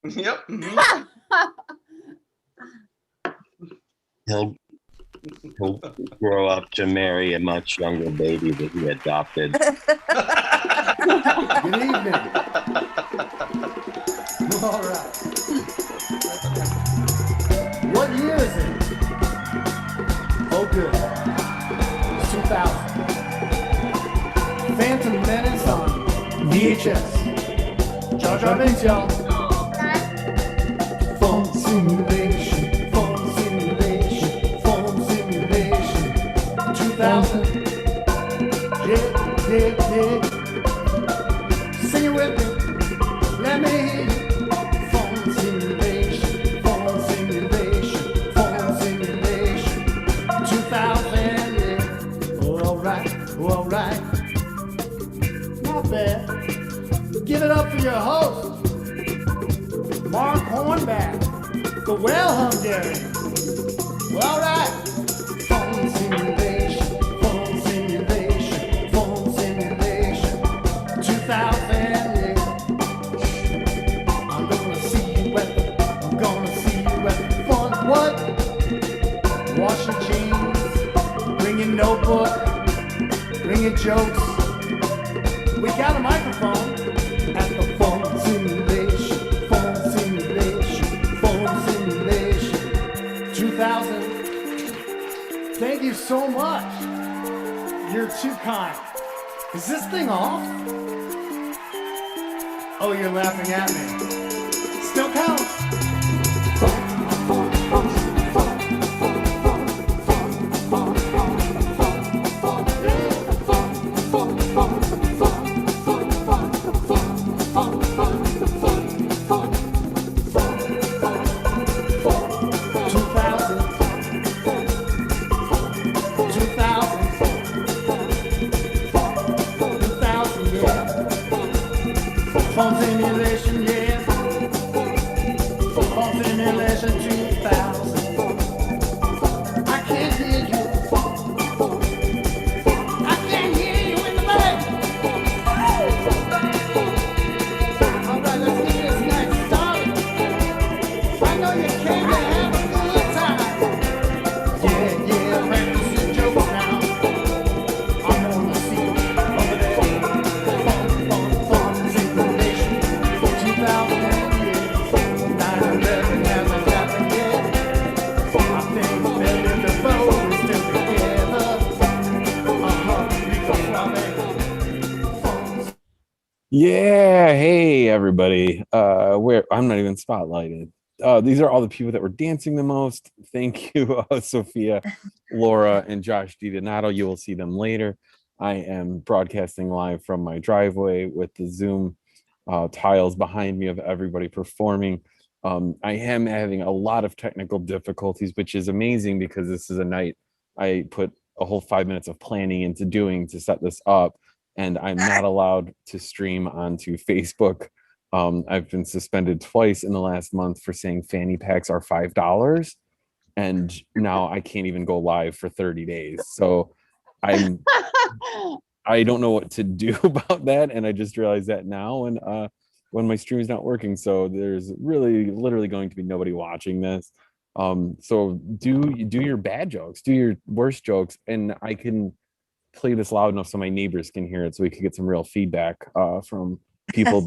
Yep. He'll grow up to marry a much younger baby that he adopted. Good evening. All right. What year is it? Oh, good. It's 2000. Phantom Menace on VHS. Jar Jar Binks, y'all. Phone simulation. Phone simulation. Phone simulation. 2000. Yeah. Sing it with me. Let me hear you. Phone simulation. Phone simulation. Phone simulation. 2000. Yeah. Oh, all right. Oh, all right. Not bad. Give it up for your host, Mark Hornback, the well-hung dairy. Well, all right. Phone simulation, phone simulation, phone simulation. 2000, yeah. I'm gonna see you at the fun. What? Wash your jeans, bring your notebook, bring your jokes. We got a microphone at the phone simulation, phone simulation, phone simulation. 2000. Thank you so much. You're too kind. Is this thing off? Oh, you're laughing at me. Still counts. Phone simulation, yeah. Phone simulation 2000. I can't hear you. I can't hear you in the back. All right, let's get this night started. I know you came to have a good time. Yeah, practice your jokes now. I'm gonna see you over there. Phone simulation 2000. Yeah, hey everybody. I'm not even spotlighted. These are all the people that were dancing the most. Thank you, Sophia, Laura, and Josh DiDonato. You will see them later. I am broadcasting live from my driveway with the Zoom tiles behind me of everybody performing. I am having a lot of technical difficulties, which is amazing because this is a night I put a whole 5 minutes of planning into doing to set this up, and I'm not allowed to stream onto Facebook. I've been suspended twice in the last month for saying fanny packs are $5, and now I can't even go live for 30 days. So I don't know what to do about that, and I just realized that now, and when my stream is not working, so there's really literally going to be nobody watching this. So do your bad jokes, do your worst jokes, and I can play this loud enough so my neighbors can hear it, so we could get some real feedback from people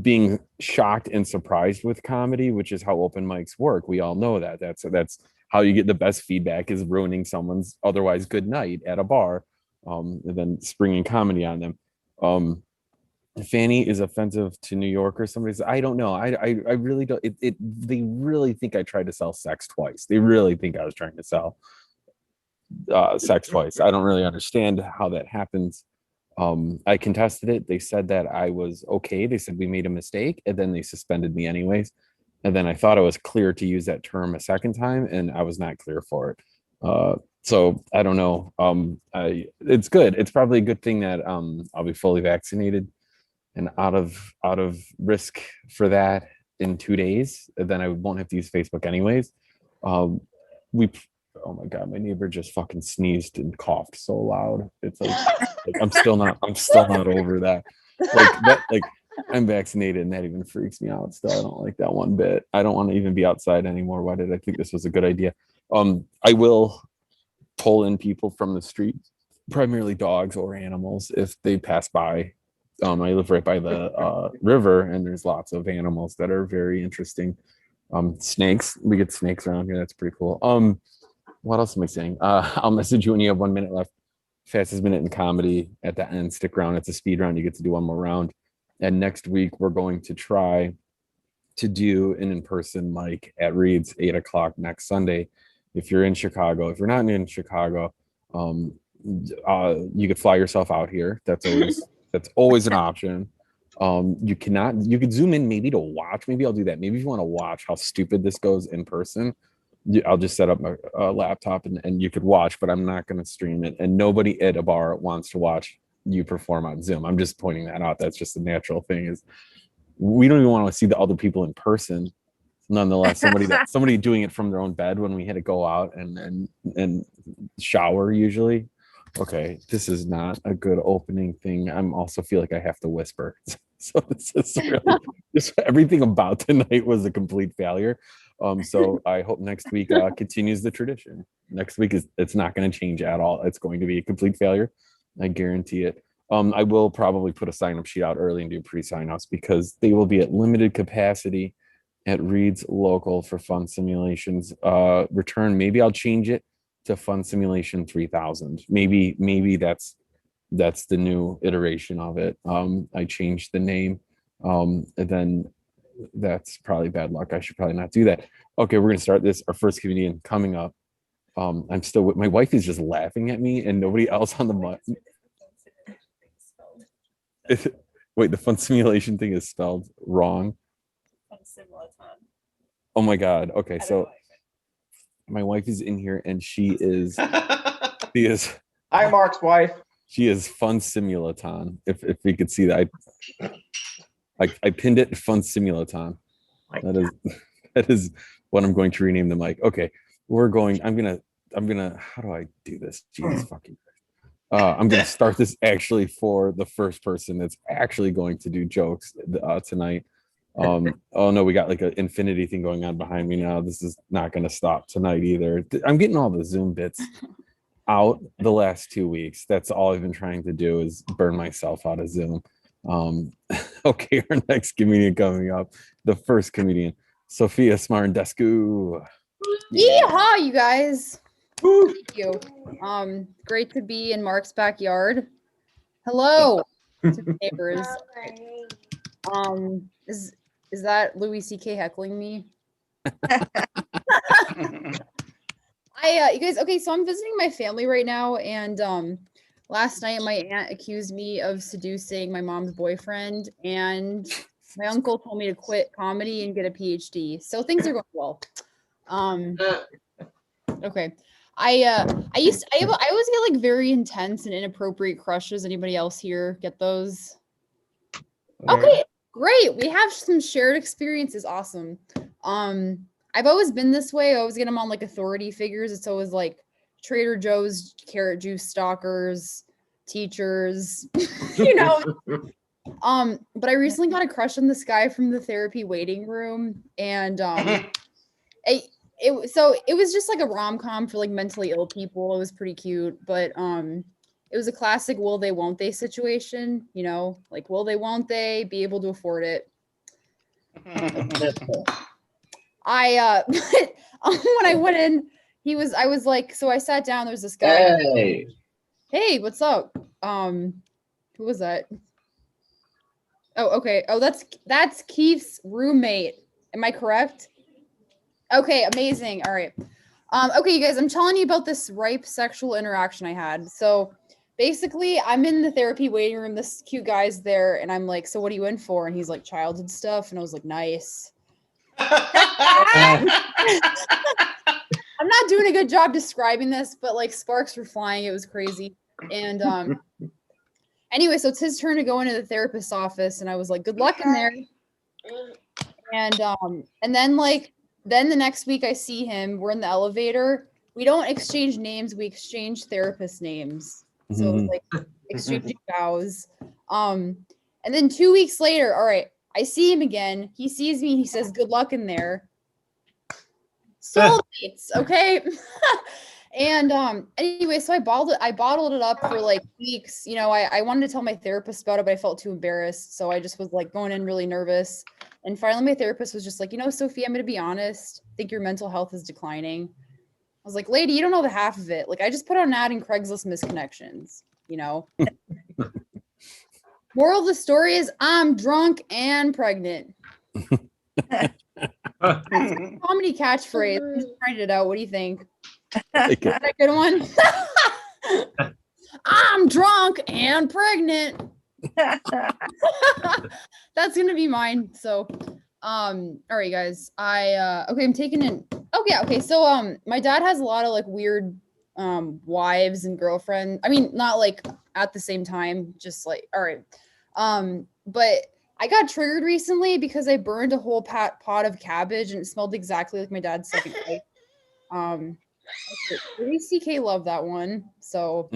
being shocked and surprised with comedy, which is how open mics work. We all know that. That's how you get the best feedback, is ruining someone's otherwise good night at a bar, and then springing comedy on them. Fanny is offensive to New Yorkers. Somebody says, I don't know. I really don't. They really think I tried to sell sex twice. They really think I was trying to sell sex twice. I don't really understand how that happens. I contested it. They said that I was okay. They said we made a mistake, and then they suspended me anyways. And then I thought I was clear to use that term a second time, and I was not clear for it. So I don't know. It's good. It's probably a good thing that I'll be fully vaccinated and out of risk for that in 2 days. Then I won't have to use Facebook anyways. Oh my god, my neighbor just fucking sneezed and coughed so loud. It's like I'm still not over that. I'm vaccinated, and that even freaks me out. Still, I don't like that one bit. I don't want to even be outside anymore. Why did I think this was a good idea? I will pull in people from the street, primarily dogs or animals, if they pass by. I live right by the river, and there's lots of animals that are very interesting. Snakes, we get snakes around here. That's pretty cool. What else am I saying? I'll message you when you have 1 minute left. Fastest minute in comedy at the end. Stick around. It's a speed round. You get to do one more round. And next week we're going to try to do an in-person mic at Reed's 8 o'clock next Sunday. If you're in Chicago, if you're not in Chicago, you could fly yourself out here. That's always an option. You could zoom in maybe to watch. Maybe I'll do that. Maybe if you want to watch how stupid this goes in person, I'll just set up my laptop and you could watch, but I'm not going to stream it. And nobody at a bar wants to watch you perform on Zoom. I'm just pointing that out. That's just a natural thing. Is we don't even want to see the other people in person. Nonetheless, somebody doing it from their own bed when we had to go out and shower usually. Okay, this is not a good opening thing. I'm also feel like I have to whisper. So this is really just everything about tonight was a complete failure. So I hope next week continues the tradition. Next week it's not going to change at all. It's going to be a complete failure. I guarantee it. I will probably put a sign-up sheet out early and do pre-sign-ups because they will be at limited capacity at Reed's local for Fun Simulations return. Maybe I'll change it to Fun Simulation 3000. Maybe that's the new iteration of it. I changed the name, and then that's probably bad luck. I should probably not do that. Okay, we're gonna start this. Our first comedian coming up. I'm still with my wife is just laughing at me and nobody else on the mic. Wait, the Fun Simulation thing is spelled wrong. Oh my god. Okay, so my wife is in here and she is Hi, Mark's wife. She is Fun Simulaton. If we could see that, I pinned it Fun Simulaton. That is what I'm going to rename the mic. Okay, I'm gonna. How do I do this? Jesus fucking Christ. I'm gonna start this actually for the first person that's actually going to do jokes tonight. Oh no, we got like an infinity thing going on behind me now. This is not gonna stop tonight either. I'm getting all the Zoom bits out the last 2 weeks. That's all I've been trying to do is burn myself out of Zoom. Okay, our next comedian coming up, the first comedian, Sophia Smarandescu. Yeehaw, you guys. Thank you. Great to be in Mark's backyard. Hello to the neighbors. Is that Louis C.K. heckling me? You guys, okay, so I'm visiting my family right now, and last night my aunt accused me of seducing my mom's boyfriend, and my uncle told me to quit comedy and get a PhD. So things are going well. Okay. I always get like very intense and inappropriate crushes. Anybody else here get those? Okay, great. We have some shared experiences. Awesome. I've always been this way. I always get them on like authority figures. It's always like Trader Joe's carrot juice stalkers, teachers, you know. But I recently got a crush on this guy from the therapy waiting room, and it was just like a rom-com for like mentally ill people. It was pretty cute, but it was a classic will they won't they situation, you know, like will they won't they be able to afford it. When I went in, I was like, so I sat down, there's this guy. Hey, what's up? Who was that? Oh, okay. Oh, that's Keith's roommate. Am I correct? Okay, amazing. All right. Okay, you guys, I'm telling you about this ripe sexual interaction I had. So basically, I'm in the therapy waiting room. This cute guy's there, and I'm like, so what are you in for? And he's like, childhood stuff. And I was like, nice. I'm not doing a good job describing this, but like sparks were flying. It was crazy. And anyway, so it's his turn to go into the therapist's office, and I was like, good luck in there. And then the next week I see him, we're in the elevator. We don't exchange names, we exchange therapist names. So it was like exchanging vows. And And then 2 weeks later, all right, I see him again. He sees me. He says, "Good luck in there." Soulmates, okay. And anyway, so I bottled it up for like weeks. You know, I wanted to tell my therapist about it, but I felt too embarrassed. So I just was like going in really nervous. And finally my therapist was just like, "You know, Sophia, I'm gonna be honest. I think your mental health is declining." I was like, "Lady, you don't know the half of it. Like, I just put out an ad in Craigslist Misconnections, you know." Moral of the story is I'm drunk and pregnant. Comedy catchphrase. I'm just write it out. What do you think? Like Is that a good one? I'm drunk and pregnant. That's gonna be mine. So all right, guys. Okay, I'm taking in. Oh yeah, okay. So my dad has a lot of like weird wives and girlfriends. I mean, not like at the same time, just like all right. But I got triggered recently because I burned a whole pot of cabbage and it smelled exactly like my dad's second wife. CK loved that one. So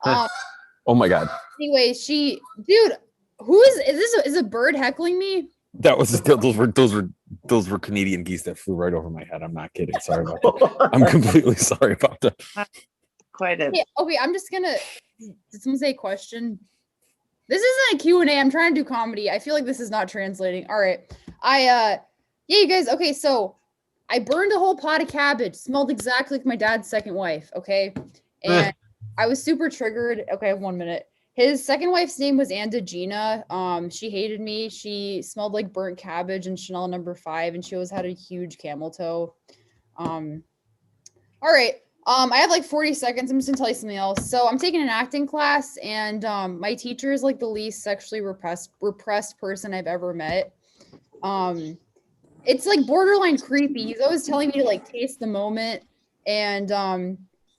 oh my god. anyway, dude, who is a bird heckling me? That was those were Canadian geese that flew right over my head. I'm not kidding. Sorry about that. I'm completely sorry about that. Quite a Okay, I'm just gonna did someone say a question? This isn't a Q&A. I'm trying to do comedy. I feel like this is not translating. All right. Yeah, you guys. Okay, so I burned a whole pot of cabbage. Smelled exactly like my dad's second wife. Okay, and I was super triggered. Okay, I have 1 minute. His second wife's name was Gina. She hated me. She smelled like burnt cabbage and Chanel No. 5, and she always had a huge camel toe. All right. I have like 40 seconds. I'm just gonna tell you something else. So I'm taking an acting class, and my teacher is like the least sexually repressed person I've ever met. It's like borderline creepy. He's always telling me to like taste the moment, and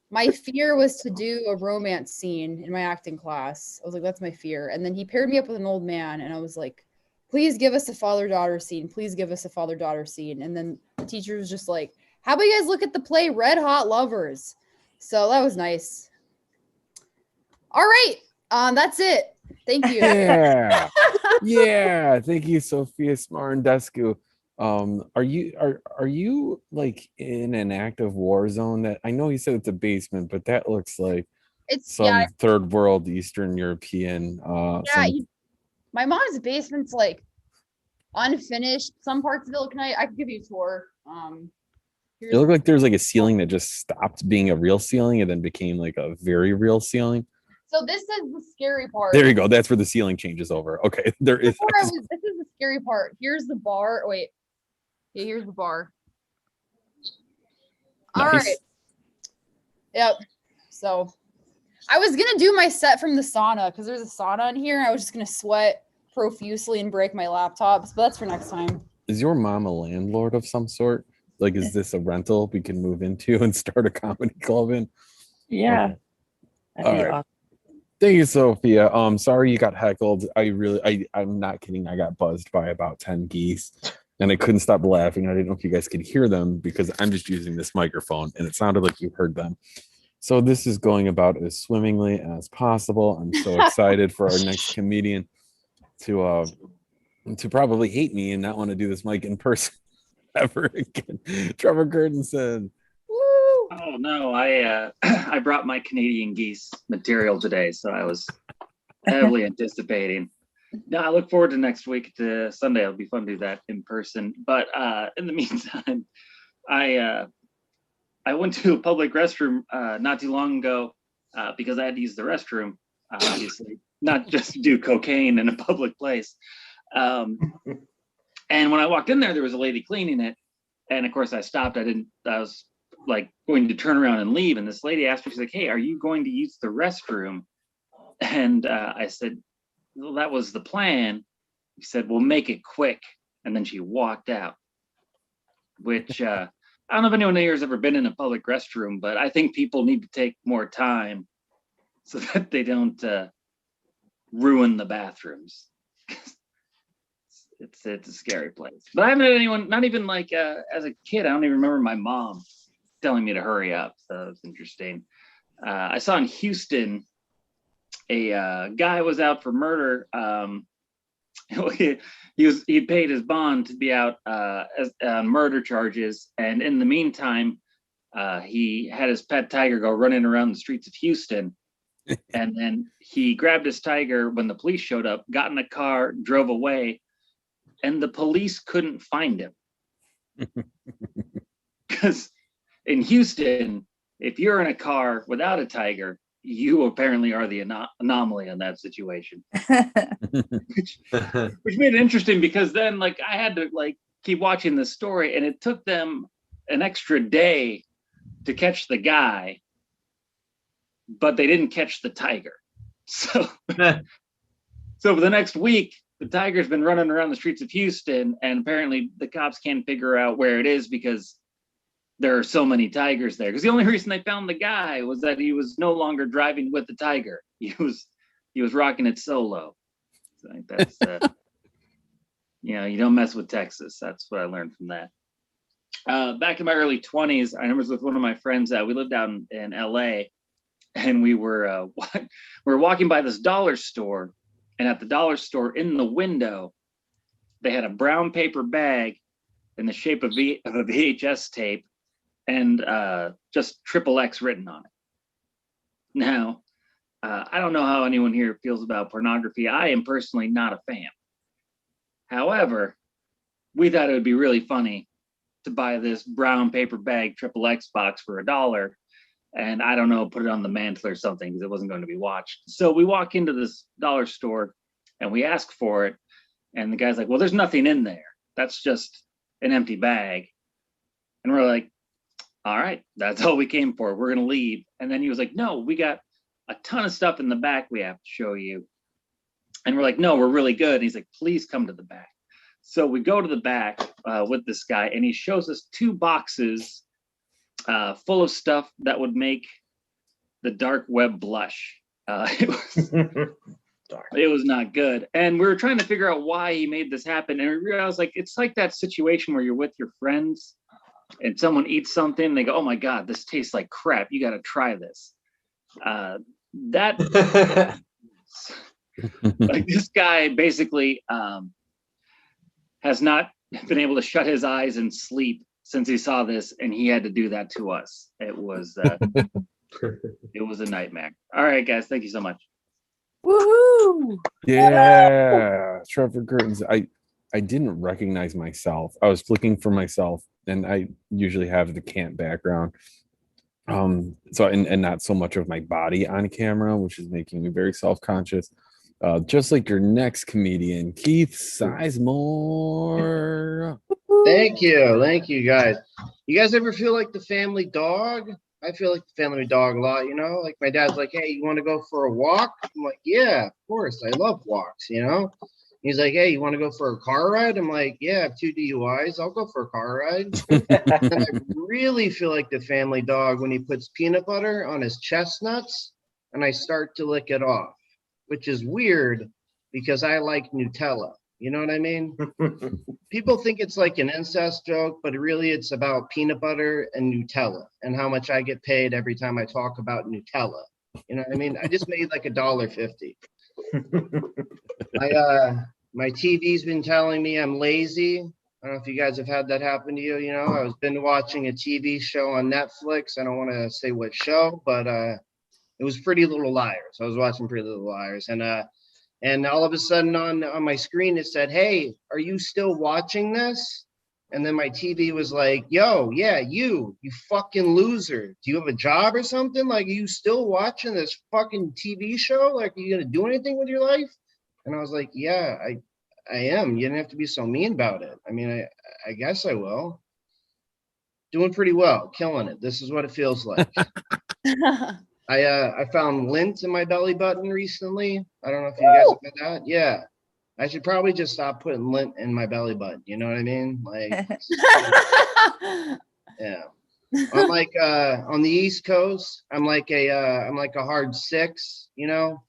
my fear was to do a romance scene in my acting class. I was like, that's my fear. And then he paired me up with an old man, and I was like, please give us a father-daughter scene. Please give us a father-daughter scene. And then the teacher was just like, how about you guys look at the play Red Hot Lovers? So that was nice. All right. That's it. Thank you. Yeah. Yeah. Thank you, Sophia Smarandescu. Are you like in an active war zone? That I know you said it's a basement, but that looks like It's some third world Eastern European. My mom's basement's like unfinished. Some parts of it. I can give you a tour. It looked like there's like a ceiling that just stopped being a real ceiling and then became like a very real ceiling. So this is the scary part. There you go. That's where the ceiling changes over. Okay, there is. This is the scary part. Here's the bar. Wait. Yeah, here's the bar. All Nice. right. Yep. So I was gonna do my set from the sauna because there's a sauna in here. I was just gonna sweat profusely and break my laptops, but that's for next time. Is your mom a landlord of some sort? Like, is this a rental we can move into and start a comedy club in? yeah. Okay. That'd All be right. awesome. Thank you, Sophia. Sorry you got heckled. I'm not kidding. I got buzzed by about 10 geese and I couldn't stop laughing. I didn't know if you guys could hear them because I'm just using this microphone and it sounded like you heard them. So this is going about as swimmingly as possible. I'm so excited for our next comedian to probably hate me and not want to do this mic in person ever again. Trevor Gurdenson. Woo! Oh no, I brought my Canadian geese material today, so I was heavily anticipating. No, I look forward to next week to Sunday. It'll be fun to do that in person. But in the meantime, I went to a public restroom not too long ago because I had to use the restroom, obviously, not just to do cocaine in a public place. And when I walked in there was a lady cleaning it. And of course I stopped. I was like going to turn around and leave. And this lady asked me, she's like, hey, are you going to use the restroom? And I said, well, that was the plan. He said, well, make it quick. And then she walked out, which I don't know if anyone here has ever been in a public restroom, but I think people need to take more time so that they don't ruin the bathrooms. It's a scary place. But I haven't had anyone, not even like as a kid, I don't even remember my mom telling me to hurry up. So it's interesting. I saw in Houston a guy was out for murder. He paid his bond to be out as murder charges, and in the meantime, he had his pet tiger go running around the streets of Houston. And then he grabbed his tiger when the police showed up, got in a car, drove away, and the police couldn't find him. Because in Houston, if you're in a car without a tiger, you apparently are the anomaly in that situation. Which made it interesting, because then like I had to like keep watching the story, and it took them an extra day to catch the guy, but they didn't catch the tiger. So for the next week, the tiger's been running around the streets of Houston, and apparently the cops can't figure out where it is because there are so many tigers there. Because the only reason they found the guy was that he was no longer driving with the tiger. He was rocking it solo. So I think that's you don't mess with Texas. That's what I learned from that. Back in my early 20s, I was with one of my friends. We lived out in LA, and we were walking by this dollar store, and at the dollar store in the window, they had a brown paper bag in the shape of a VHS tape, and just XXX written on it. Now, I don't know how anyone here feels about pornography. I am personally not a fan. However, we thought it would be really funny to buy this brown paper bag XXX box for $1, and I don't know, put it on the mantle or something because it wasn't going to be watched. So we walk into this dollar store and we ask for it, and the guy's like, well, there's nothing in there. That's just an empty bag. And we're like, all right, that's all we came for. We're going to leave. And then he was like, no, we got a ton of stuff in the back we have to show you. And we're like, no, we're really good. And he's like, please come to the back. So we go to the back with this guy, and he shows us 2 boxes full of stuff that would make the dark web blush. It was not good. And we were trying to figure out why he made this happen. And we realized, like, it's like that situation where you're with your friends and someone eats something, and they go, oh my God, this tastes like crap. You got to try this. Like, this guy basically has not been able to shut his eyes and sleep since he saw this, and he had to do that to us. It was it was a nightmare. All right, guys, thank you so much. Woohoo! Yeah, Trevor Curtains. I didn't recognize myself. I was flicking for myself, and I usually have the camp background. So and not so much of my body on camera, which is making me very self-conscious. Just like your next comedian, Keith Sizemore. Thank you guys. You guys ever feel like the family dog? I feel like the family dog a lot, you know? Like, my dad's like, hey, you want to go for a walk? I'm like, yeah, of course. I love walks, you know? He's like, hey, you want to go for a car ride? I'm like, yeah, I have 2 DUIs. I'll go for a car ride. And I really feel like the family dog when he puts peanut butter on his chestnuts and I start to lick it off, which is weird because I like Nutella. You know what I mean? People think it's like an incest joke, but really it's about peanut butter and Nutella and how much I get paid every time I talk about Nutella. You know what I mean? I just made like $1.50. My TV's been telling me I'm lazy. I don't know if you guys have had that happen to you. You know, I was been watching a TV show on Netflix. I don't want to say what show, but it was Pretty Little Liars. I was watching Pretty Little Liars, and all of a sudden on my screen it said, "Hey, are you still watching this?" And then my TV was like, "Yo, yeah, you fucking loser. Do you have a job or something? Like, are you still watching this fucking TV show? Like, are you gonna do anything with your life?" And I was like, "Yeah, I am. You didn't have to be so mean about it. I mean, I guess I will. Doing pretty well, killing it. This is what it feels like." I found lint in my belly button recently. I don't know if you guys have had that. Yeah. I should probably just stop putting lint in my belly button. You know what I mean? Like, yeah. I'm like on the East Coast, I'm like a hard 6, you know.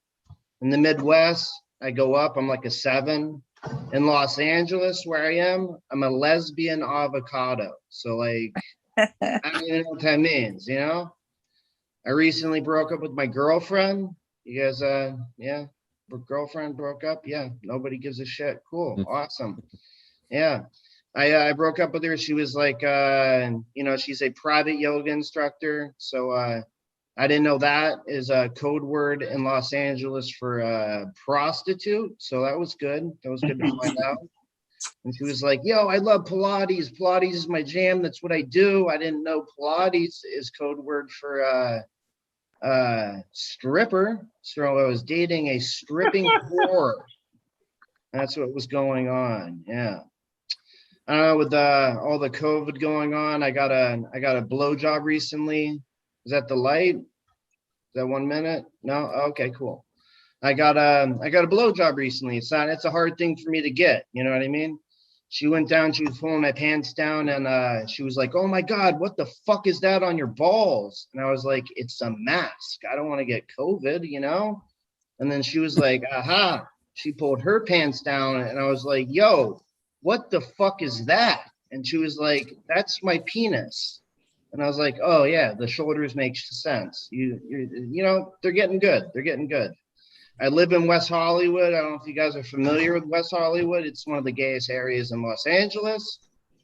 In the Midwest, I go up, I'm like a 7. In Los Angeles, where I am, I'm a lesbian avocado. So, like, I don't even know what that means, you know? I recently broke up with my girlfriend. You guys, yeah, girlfriend broke up. Yeah, nobody gives a shit. Cool, awesome. Yeah, I broke up with her. She was like, she's a private yoga instructor. So I didn't know that is a code word in Los Angeles for prostitute. So that was good. That was good to find out. And she was like, yo, I love Pilates. Pilates is my jam. That's what I do. I didn't know Pilates is code word for stripper. So I was dating a stripping whore. That's what was going on. Yeah. With all the COVID going on, I got a blowjob recently. Is that the light? Is that 1 minute? No? Okay, cool. I got a blowjob recently. It's a hard thing for me to get. You know what I mean? She went down, she was pulling my pants down, and she was like, oh my God, what the fuck is that on your balls? And I was like, it's a mask. I don't want to get COVID, you know? And then she was like, aha. She pulled her pants down, and I was like, yo, what the fuck is that? And she was like, that's my penis. And I was like, oh yeah, the shoulders make sense. You know, they're getting good. They're getting good. I live in West Hollywood. I don't know if you guys are familiar with West Hollywood. It's one of the gayest areas in Los Angeles.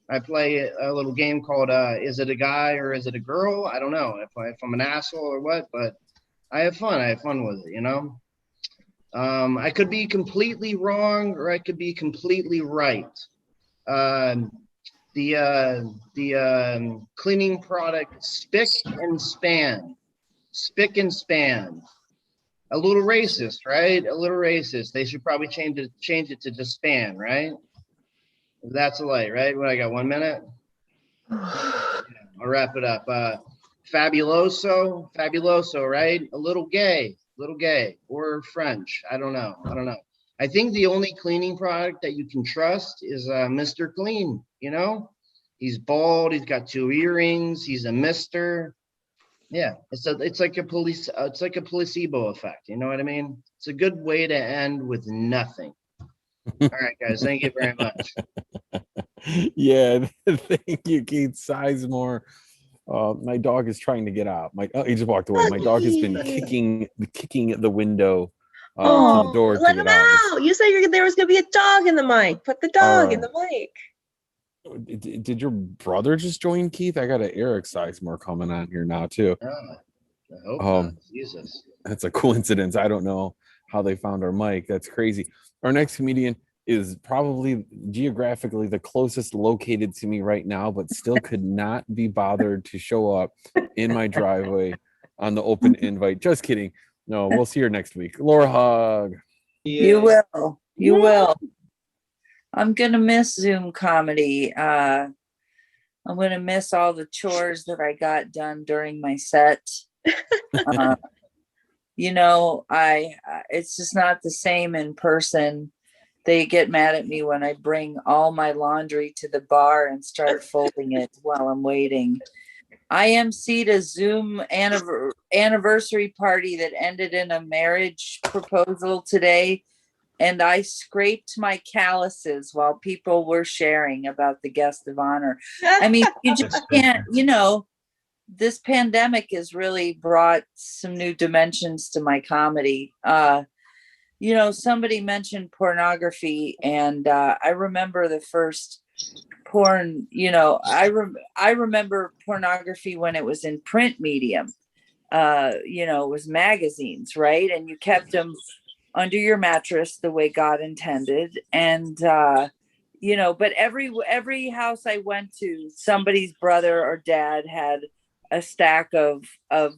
I play a little game called Is It a Guy or Is It a Girl? I don't know if I'm an asshole or what, but I have fun. I have fun with it, you know? I could be completely wrong or I could be completely right. The cleaning product Spick and Span. Spick and Span. A little racist, right? A little racist. They should probably change it to just Span, right? That's a light, right? What, I got 1 minute? Yeah, I'll wrap it up. Fabuloso, right? A little gay, or French. I don't know. I think the only cleaning product that you can trust is Mr. Clean, you know? He's bald, he's got 2 earrings, he's a mister. Yeah, it's like a placebo effect, you know what I mean? It's a good way to end with nothing. All right, guys, thank you very much. Yeah, thank you, Keith Sizemore. My dog is trying to get out. He just walked away. My dog has been kicking the window to the door to let get him out. out. You said there was going to be a dog in the mic. Put the dog in the mic. Did your brother just join, Keith? I got an Eric Sizemore coming on here now too. I hope not. Jesus. That's a coincidence. I don't know how they found our mic. That's crazy. Our next comedian is probably geographically the closest located to me right now, but still could not be bothered to show up in my driveway on the open invite. Just kidding. No, we'll see her next week. Laura Hogg. You will. You will. I'm going to miss Zoom comedy. I'm going to miss all the chores that I got done during my set. You know, it's just not the same in person. They get mad at me when I bring all my laundry to the bar and start folding it while I'm waiting. I emceed a Zoom anniversary party that ended in a marriage proposal today, and I scraped my calluses while people were sharing about the guest of honor. I mean, you just can't, you know, this pandemic has really brought some new dimensions to my comedy. You know, somebody mentioned pornography, and I remember the first porn, you know, I remember pornography when it was in print medium. You know, it was magazines, right? And you kept them under your mattress the way God intended. And you know, but every house I went to, somebody's brother or dad had a stack of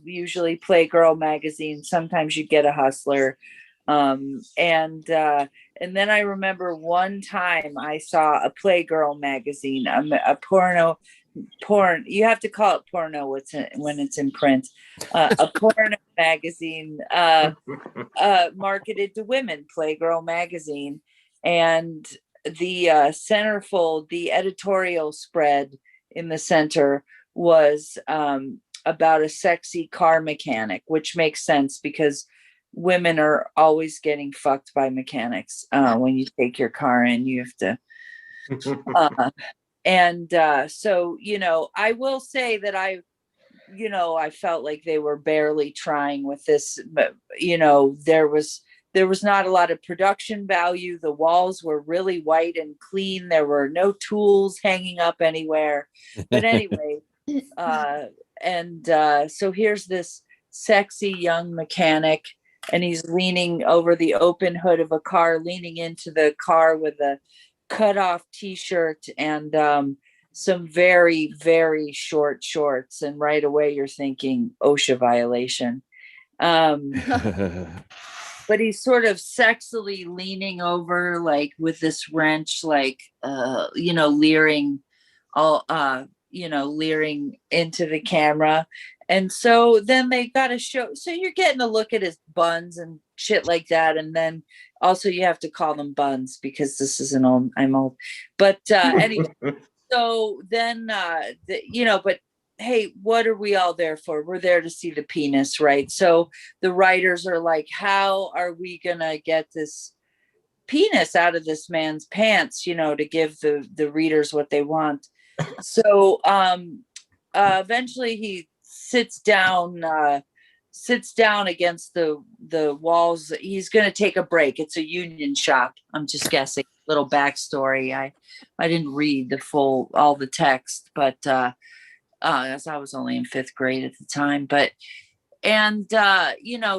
usually Playgirl magazines. Sometimes you get a Hustler. And then I remember one time I saw a Playgirl magazine, a porn. You have to call it porno when it's in print. A porno magazine marketed to women, Playgirl magazine, and the centerfold, the editorial spread in the center was about a sexy car mechanic, which makes sense because women are always getting fucked by mechanics. When you take your car in, you have to. So, you know, I will say that I you know, I felt like they were barely trying with this, but you know, there was not a lot of production value. The walls were really white and clean. There were no tools hanging up anywhere. But anyway, so here's this sexy young mechanic, and he's leaning over the open hood of a car, leaning into the car with a cut off t-shirt and some very, very short shorts. And right away you're thinking OSHA violation. But he's sort of sexily leaning over, like with this wrench, like, you know, leering leering into the camera. And so then they got to show, so you're getting a look at his buns and shit like that. And then also you have to call them buns because this is I'm old. But anyway, so then, but hey, what are we all there for? We're there to see the penis, right? So the writers are like, how are we gonna get this penis out of this man's pants, you know, to give the readers what they want? So eventually he sits down against the walls. He's going to take a break. It's a union shop. I'm just guessing. Little backstory. I didn't read all the text, but as I was only in 5th grade at the time.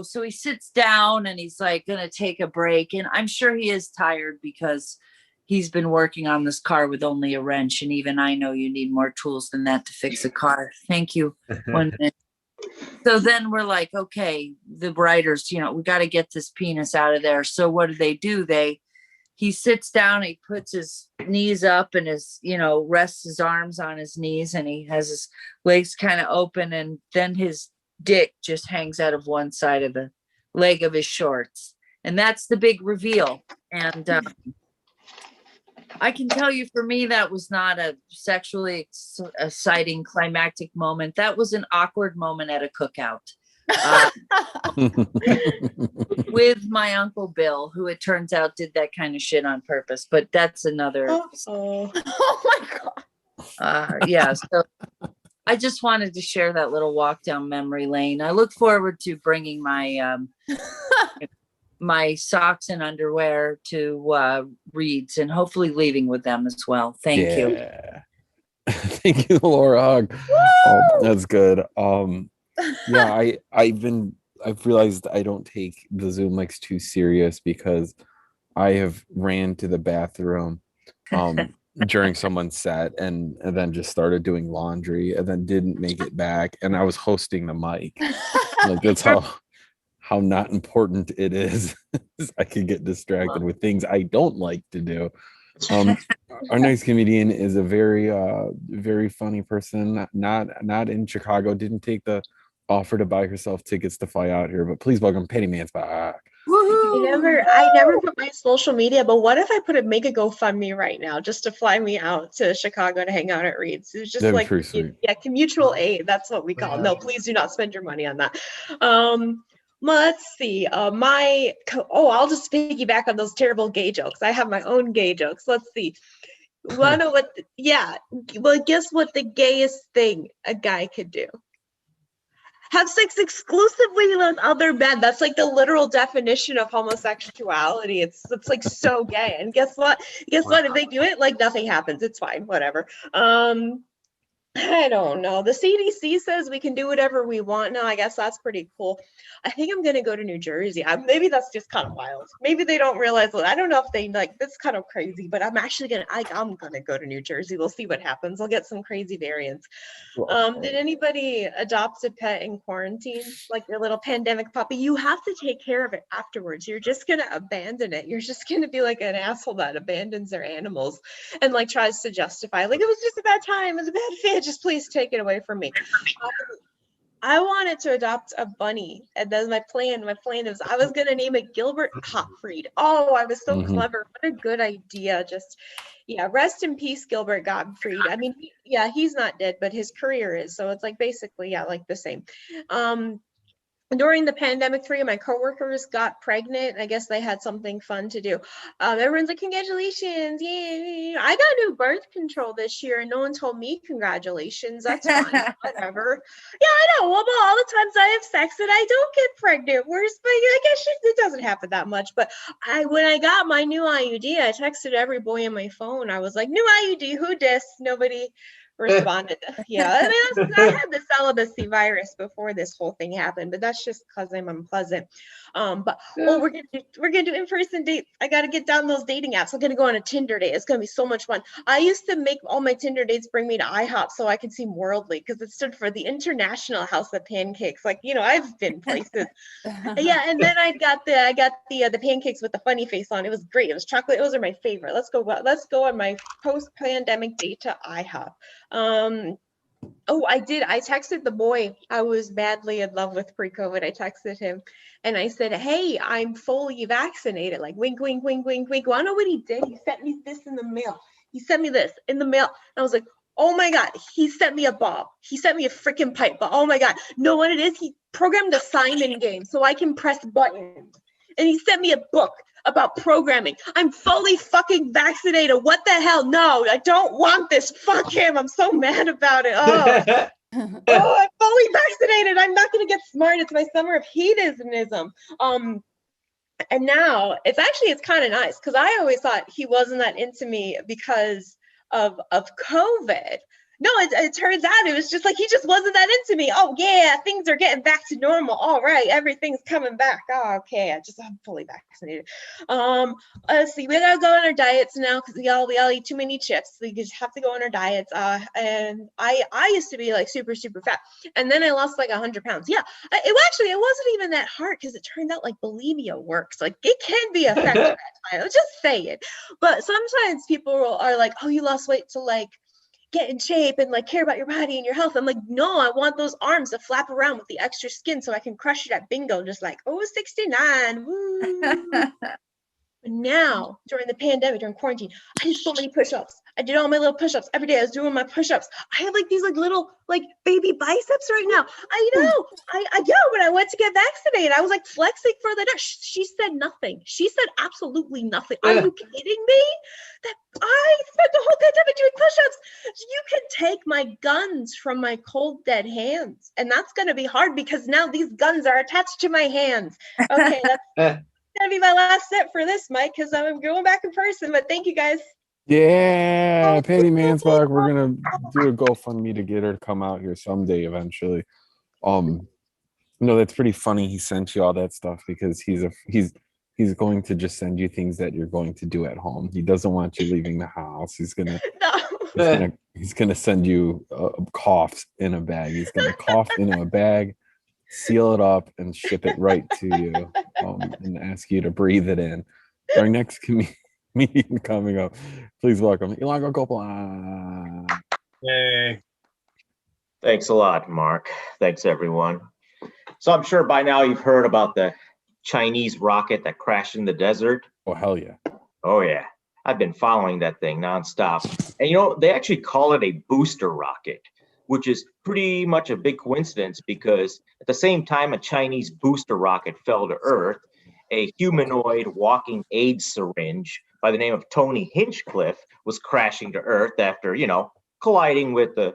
So he sits down and he's like going to take a break. And I'm sure he is tired because he's been working on this car with only a wrench. And even I know you need more tools than that to fix a car. Thank you. 1 minute. So then we're like, okay, the writers, you know, we got to get this penis out of there. So what do? He sits down, he puts his knees up and rests his arms on his knees, and he has his legs kind of open, and then his dick just hangs out of one side of the leg of his shorts. And that's the big reveal. And I can tell you, for me, that was not a sexually exciting climactic moment. That was an awkward moment at a cookout. With my Uncle Bill, who it turns out did that kind of shit on purpose, but that's another. Oh my God. Yeah. So I just wanted to share that little walk down memory lane. I look forward to bringing my my socks and underwear to Reed's and hopefully leaving with them as well. Thank you. Thank you, Laura Hogg. That's good. I've realized I don't take the Zoom mics too serious because I have ran to the bathroom during someone's set and then just started doing laundry and then didn't make it back, and I was hosting the mic. Like, that's how not important it is. I could get distracted with things I don't like to do. Our next comedian is a very very funny person, not in Chicago, didn't take the offer to buy herself tickets to fly out here, but please welcome Penny Mansbach. I never put my social media, but what if I make a GoFundMe right now just to fly me out to Chicago to hang out at Reed's? It's just That'd like, be pretty sweet. Yeah, mutual aid. That's what we call it. No, please do not spend your money on that. Let's see. I'll just piggyback on those terrible gay jokes. I have my own gay jokes. Let's see. Wanna what? Well, guess what the gayest thing a guy could do? Have sex exclusively with other men. That's like the literal definition of homosexuality. It's like so gay. And guess what? If they do it, like nothing happens. It's fine. Whatever. I don't know. The CDC says we can do whatever we want now. I guess that's pretty cool. I think I'm going to go to New Jersey. Maybe that's just kind of wild. Maybe they don't realize. I don't know if they that's kind of crazy, but I'm actually I'm going to go to New Jersey. We'll see what happens. I'll get some crazy variants. Did anybody adopt a pet in quarantine? Like your little pandemic puppy? You have to take care of it afterwards. You're just going to abandon it. You're just going to be like an asshole that abandons their animals and like tries to justify, like, it was just a bad time. It was a bad fit. Just please take it away from me. I wanted to adopt a bunny, and then my plan is I was gonna name it Gilbert Gottfried. Oh, I was so clever. What a good idea. Just, yeah, rest in peace, Gilbert Gottfried. I mean, he's not dead, but his career is, so it's like basically, yeah, like the same. during the pandemic, 3 of my coworkers got pregnant. I guess they had something fun to do. Everyone's like, congratulations. Yay. I got new birth control this year and no one told me congratulations. That's fine. Whatever. Yeah, I know. Well, about all the times I have sex and I don't get pregnant. Where's my, I guess it doesn't happen that much. But when I got my new IUD, I texted every boy on my phone. I was like, new IUD, who dis? Nobody responded. Yeah, I mean, I had the celibacy before this whole thing happened, but that's just because I'm unpleasant. But we're gonna do in-person dates. I gotta get down those dating apps. I'm gonna go on a Tinder date. It's gonna be so much fun. I used to make all my Tinder dates bring me to IHOP so I could seem worldly because it stood for the International House of Pancakes. Like, you know, I've been places. Yeah, and then I got the pancakes with the funny face on. It was great. It was chocolate. Those are my favorite. Let's go on my post-pandemic date to IHOP. Oh, I texted the boy I was badly in love with pre-COVID. I texted him and I said, hey, I'm fully vaccinated. Like, wink, wink, wink, wink, wink. Well, I know what he did. He sent me this in the mail. He sent me this in the mail. And I was like, oh my God, he sent me a ball. He sent me a freaking pipe. But oh my God, know what it is? He programmed a Simon game so I can press buttons. And he sent me a book about programming. I'm fully fucking vaccinated. What the hell? No, I don't want this. Fuck him. I'm so mad about it. Oh, I'm fully vaccinated. I'm not going to get smart. It's my summer of hedonism. And now it's kind of nice because I always thought he wasn't that into me because of COVID. No, it turns out it was just like he just wasn't that into me. Oh yeah, things are getting back to normal. All right, everything's coming back. Oh, okay, I'm fully vaccinated. Let's see, we gotta go on our diets now because we all eat too many chips. So we just have to go on our diets. And I used to be like super fat, and then I lost like 100 pounds. Yeah, it wasn't even that hard because it turned out like bulimia works. Like it can be effective at times. Just say it. But sometimes people are like, oh, you lost weight to like get in shape and like care about your body and your health. I'm like, no, I want those arms to flap around with the extra skin so I can crush it at bingo, just like, oh, 69. Woo. But now, during the pandemic, during quarantine, I did so many push-ups. I did all my little push-ups every day. I was doing my push-ups. I have like these like little like baby biceps right now. I know. When I went to get vaccinated, I was like flexing for the nurse. She said nothing. She said absolutely nothing. Are you kidding me? That I spent the whole pandemic doing push-ups. You can take my guns from my cold dead hands, and that's gonna be hard because now these guns are attached to my hands. Okay, that's gonna be my last step for this, Mike, because I'm going back in person. But thank you guys. Yeah, Patty Mansbach, we're gonna do a GoFundMe to get her to come out here someday eventually. That's pretty funny. He sent you all that stuff because he's going to just send you things that you're going to do at home. He doesn't want you leaving the house. He's gonna send you coughs in a bag. He's gonna cough into a bag, seal it up, and ship it right to you, and ask you to breathe it in. Our next meeting coming up. Please welcome Ilongo Coppola. Yay. Thanks a lot, Mark. Thanks, everyone. So I'm sure by now you've heard about the Chinese rocket that crashed in the desert. Oh, hell yeah. Oh, yeah. I've been following that thing nonstop. And, they actually call it a booster rocket, which is pretty much a big coincidence because at the same time a Chinese booster rocket fell to Earth, a humanoid walking AIDS syringe by the name of Tony Hinchcliffe was crashing to Earth after, colliding with a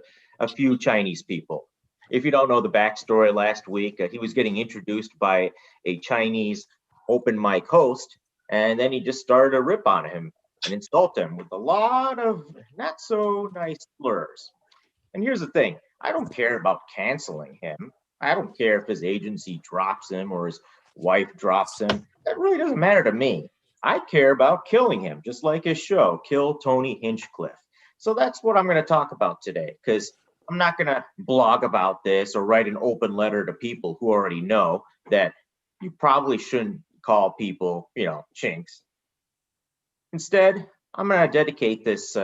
few Chinese people. If you don't know the backstory, last week, he was getting introduced by a Chinese open mic host, and then he just started to rip on him and insult him with a lot of not so nice slurs. And here's the thing. I don't care about canceling him. I don't care if his agency drops him or his wife drops him. That really doesn't matter to me. I care about killing him, just like his show, Kill Tony Hinchcliffe. So that's what I'm going to talk about today, because I'm not going to blog about this or write an open letter to people who already know that you probably shouldn't call people, chinks. Instead, I'm going to dedicate this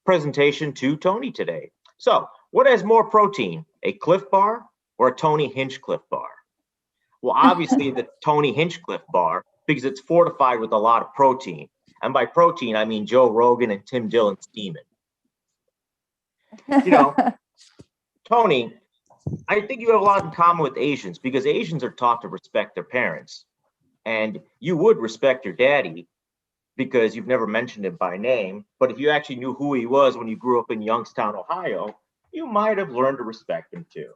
presentation to Tony today. So, what has more protein, a Cliff Bar or a Tony Hinchcliffe bar? Well, obviously the Tony Hinchcliffe bar, because it's fortified with a lot of protein. And by protein, I mean Joe Rogan and Tim Dillon's demon. Tony I think you have a lot in common with Asians because Asians are taught to respect their parents. And you would respect your daddy because you've never mentioned him by name. But if you actually knew who he was when you grew up in Youngstown, Ohio, you might have learned to respect him too.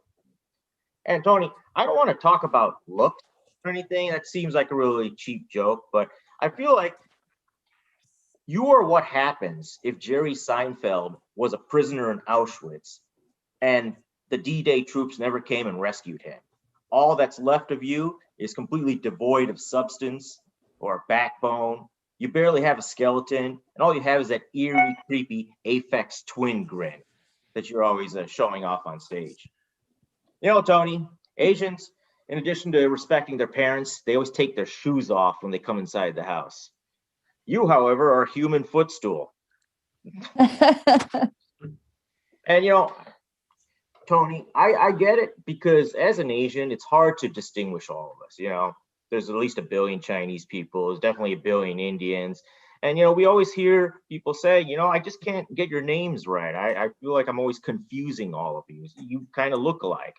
And Tony, I don't want to talk about looks or anything. That seems like a really cheap joke, but I feel like you are what happens if Jerry Seinfeld was a prisoner in Auschwitz and the D-Day troops never came and rescued him. All that's left of you is completely devoid of substance or a backbone. You barely have a skeleton, and all you have is that eerie, creepy Aphex Twin grin that you're always showing off on stage. You know, Tony, Asians, in addition to respecting their parents, they always take their shoes off when they come inside the house. You, however, are a human footstool. And, you know, Tony, I get it because as an Asian, it's hard to distinguish all of us. You know, there's at least 1 billion Chinese people. There's definitely 1 billion Indians. And, you know, we always hear people say, you know, I just can't get your names right. I feel like I'm always confusing all of you. You kind of look alike.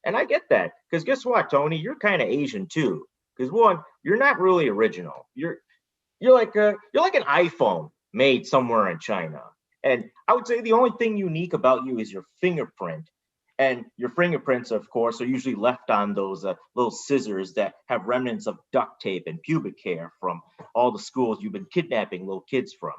And I get that because guess what, Tony? You're kind of Asian too. Because one, you're not really original. You're like an iPhone made somewhere in China. And I would say the only thing unique about you is your fingerprint. And your fingerprints, of course, are usually left on those little scissors that have remnants of duct tape and pubic hair from all the schools you've been kidnapping little kids from.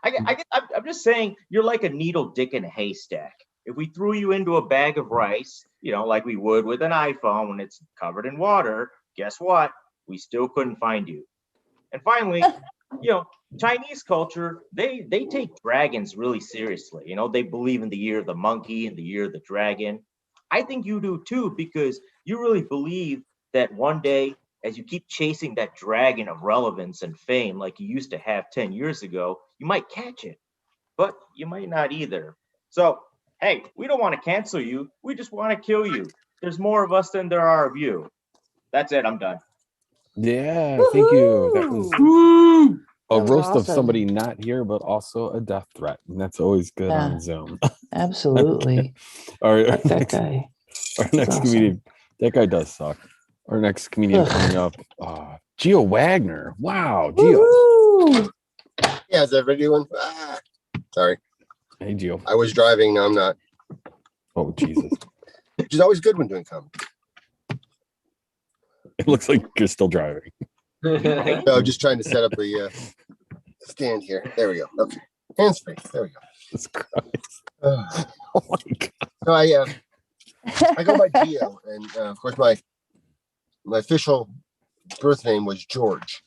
I'm just saying you're like a needle dick in a haystack. If we threw you into a bag of rice, you know, like we would with an iPhone when it's covered in water, guess what? We still couldn't find you. And finally, you know, Chinese culture, they take dragons really seriously. You know, they believe in the year of the monkey and the year of the dragon. I think you do too, because you really believe that one day, as you keep chasing that dragon of relevance and fame like you used to have 10 years ago, you might catch it, but you might not either. So, hey, we don't want to cancel you. We just want to kill you. There's more of us than there are of you. That's it. I'm done. Yeah, thank you. That was a That was roast of awesome. somebody not here, but also a death threat. And that's always good Yeah. on Zoom. Absolutely. Our Like that next, guy. our next awesome. comedian, that guy does suck. Our next comedian Ugh. coming up, Gio Wagner. Wow, Gio. Woo-hoo! Yeah, is everybody doing? Sorry, Hey, Gio. I was driving. No, I'm not. Oh, Jesus. Which is always good when doing comedy. It looks like you're still driving. No, just trying to set up the stand here. There we go. Okay, hands free. There we go. Jesus Christ. Uh, Oh, my God. so I go by Gio, and of course my official birth name was George,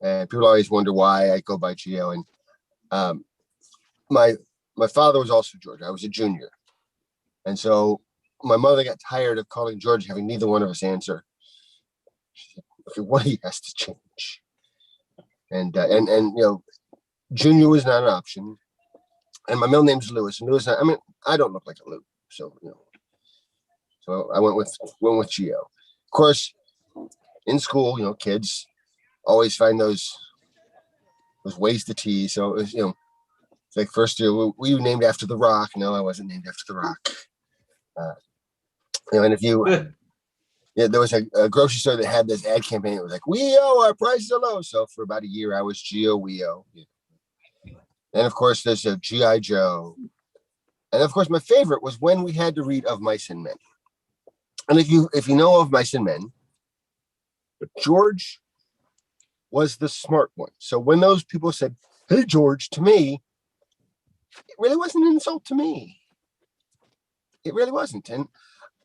and people always wonder why I go by Gio. And my father was also George. I was a junior, and so my mother got tired of calling George, having neither one of us answer. She said, "Okay, what he has to change," and you know, Junior was not an option. And my middle name's Lewis, and Lewis, I mean, I don't look like a Lou, so you know. So I went with Gio. Of course, in school, you know, kids always find those ways to tease. So it was, you know, it's like first year, were you named after The Rock? No, I wasn't named after The Rock. You know, and if you, yeah, there was a grocery store that had this ad campaign. It was like, "Weo, our prices are low." So for about a year, I was Gio Weo. Yeah. And of course, there's a G.I. Joe. And of course, my favorite was when we had to read Of Mice and Men. And if you know Of Mice and Men, George was the smart one. So when those people said, "Hey, George," to me, it really wasn't an insult to me. It really wasn't. And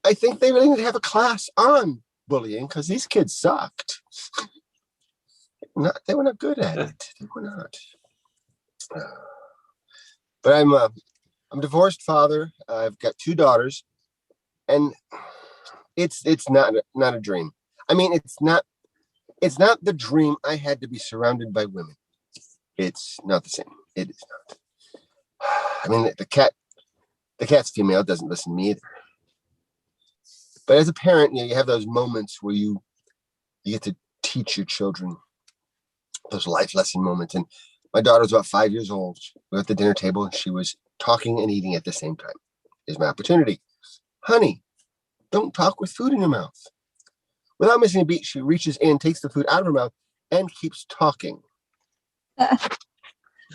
I think they really need to have a class on bullying because these kids sucked. They were not good at it. They were not. But I'm a divorced father. I've got 2 daughters, and it's not a dream. I mean, it's not the dream I had to be surrounded by women. It's not the same. It is not. I mean, the cat's female. It doesn't listen to me either. But as a parent, you know, you have those moments where you get to teach your children those life lesson moments. And my daughter was about 5 years old. We were at the dinner table, and she was talking and eating at the same time. Here's my opportunity. "Honey, don't talk with food in your mouth. Without missing a beat, she reaches in, takes the food out of her mouth, and keeps talking. I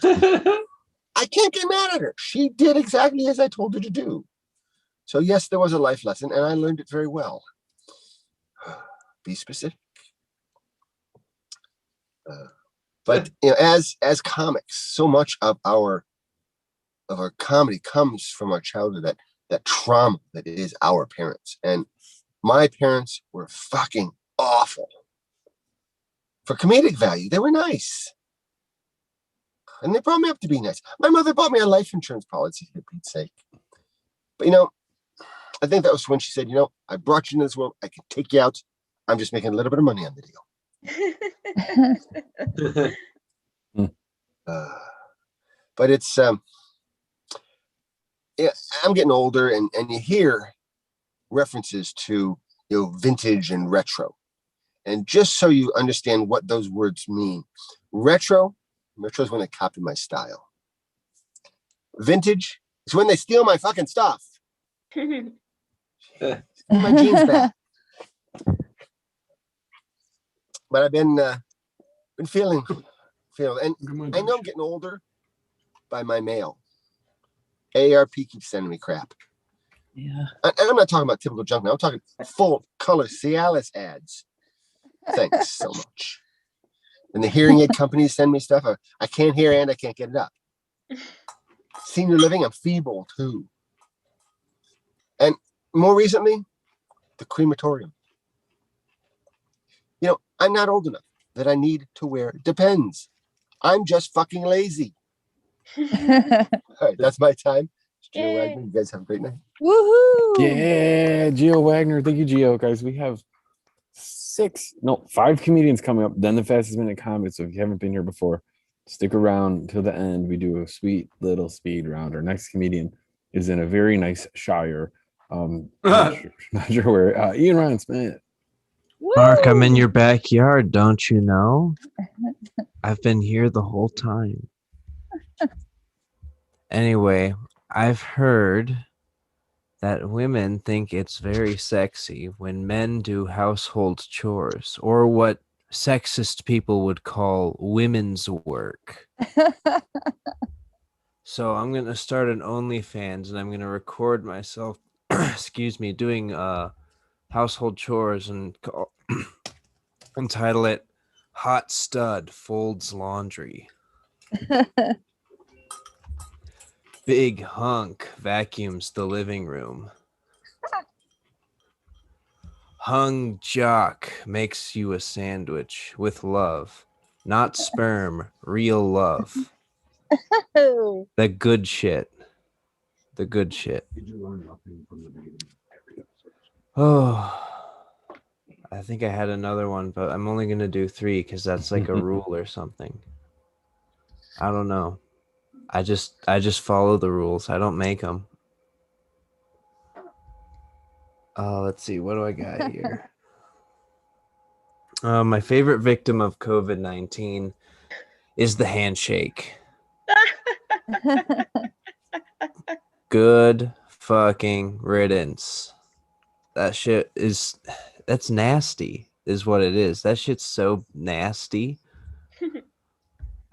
can't get mad at her. She did exactly as I told her to do. So yes, there was a life lesson, and I learned it very well. Be specific. But you know, as comics, so much of our comedy comes from our childhood, that trauma that is our parents. And my parents were fucking awful. For comedic value, they were nice. And they brought me up to be nice. My mother bought me a life insurance policy, for Pete's sake. But you know, I think that was when she said, you know, I brought you into this world. I can take you out. I'm just making a little bit of money on the deal. But it's yeah, I'm getting older, and you hear references to, you know, vintage and retro. And just so you understand what those words mean, retro is when they copy my style. Vintage is when they steal my fucking stuff. My jeans back. But I've been feeling, and I know I'm getting older by my mail. AARP keeps sending me crap. Yeah. And I'm not talking about typical junk now. I'm talking full color Cialis ads. Thanks so much. And the hearing aid companies send me stuff. I can't hear and I can't get it up. Senior living, I'm feeble too. And more recently, the crematorium. You know, I'm not old enough that I need to wear Depends. I'm just fucking lazy. All right, that's my time. It's Gio Wagner. You guys have a great night. Woohoo! Yeah, Gio Wagner. Thank you, Gio. Guys, we have 5 comedians coming up, then the fastest minute comedy. So if you haven't been here before, stick around till the end. We do a sweet little speed round. Our next comedian is in a very nice Shire. Not sure where. Ian Ryan Smith. Mark, I'm in your backyard, don't you know? I've been here the whole time. Anyway, I've heard that women think it's very sexy when men do household chores, or what sexist people would call women's work. So I'm going to start an OnlyFans, and I'm going to record myself, excuse me, doing household chores and entitle it Hot Stud Folds Laundry. Big Hunk vacuums the living room. Hung Jock makes you a sandwich with love, not sperm, real love. The good shit. The good shit. Oh, I think I had another one, but I'm only going to do 3 because that's like a rule or something. I don't know. I just follow the rules. I don't make them. Let's see. What do I got here? My favorite victim of COVID-19 is the handshake. Good fucking riddance. That's nasty is what it is. That shit's so nasty.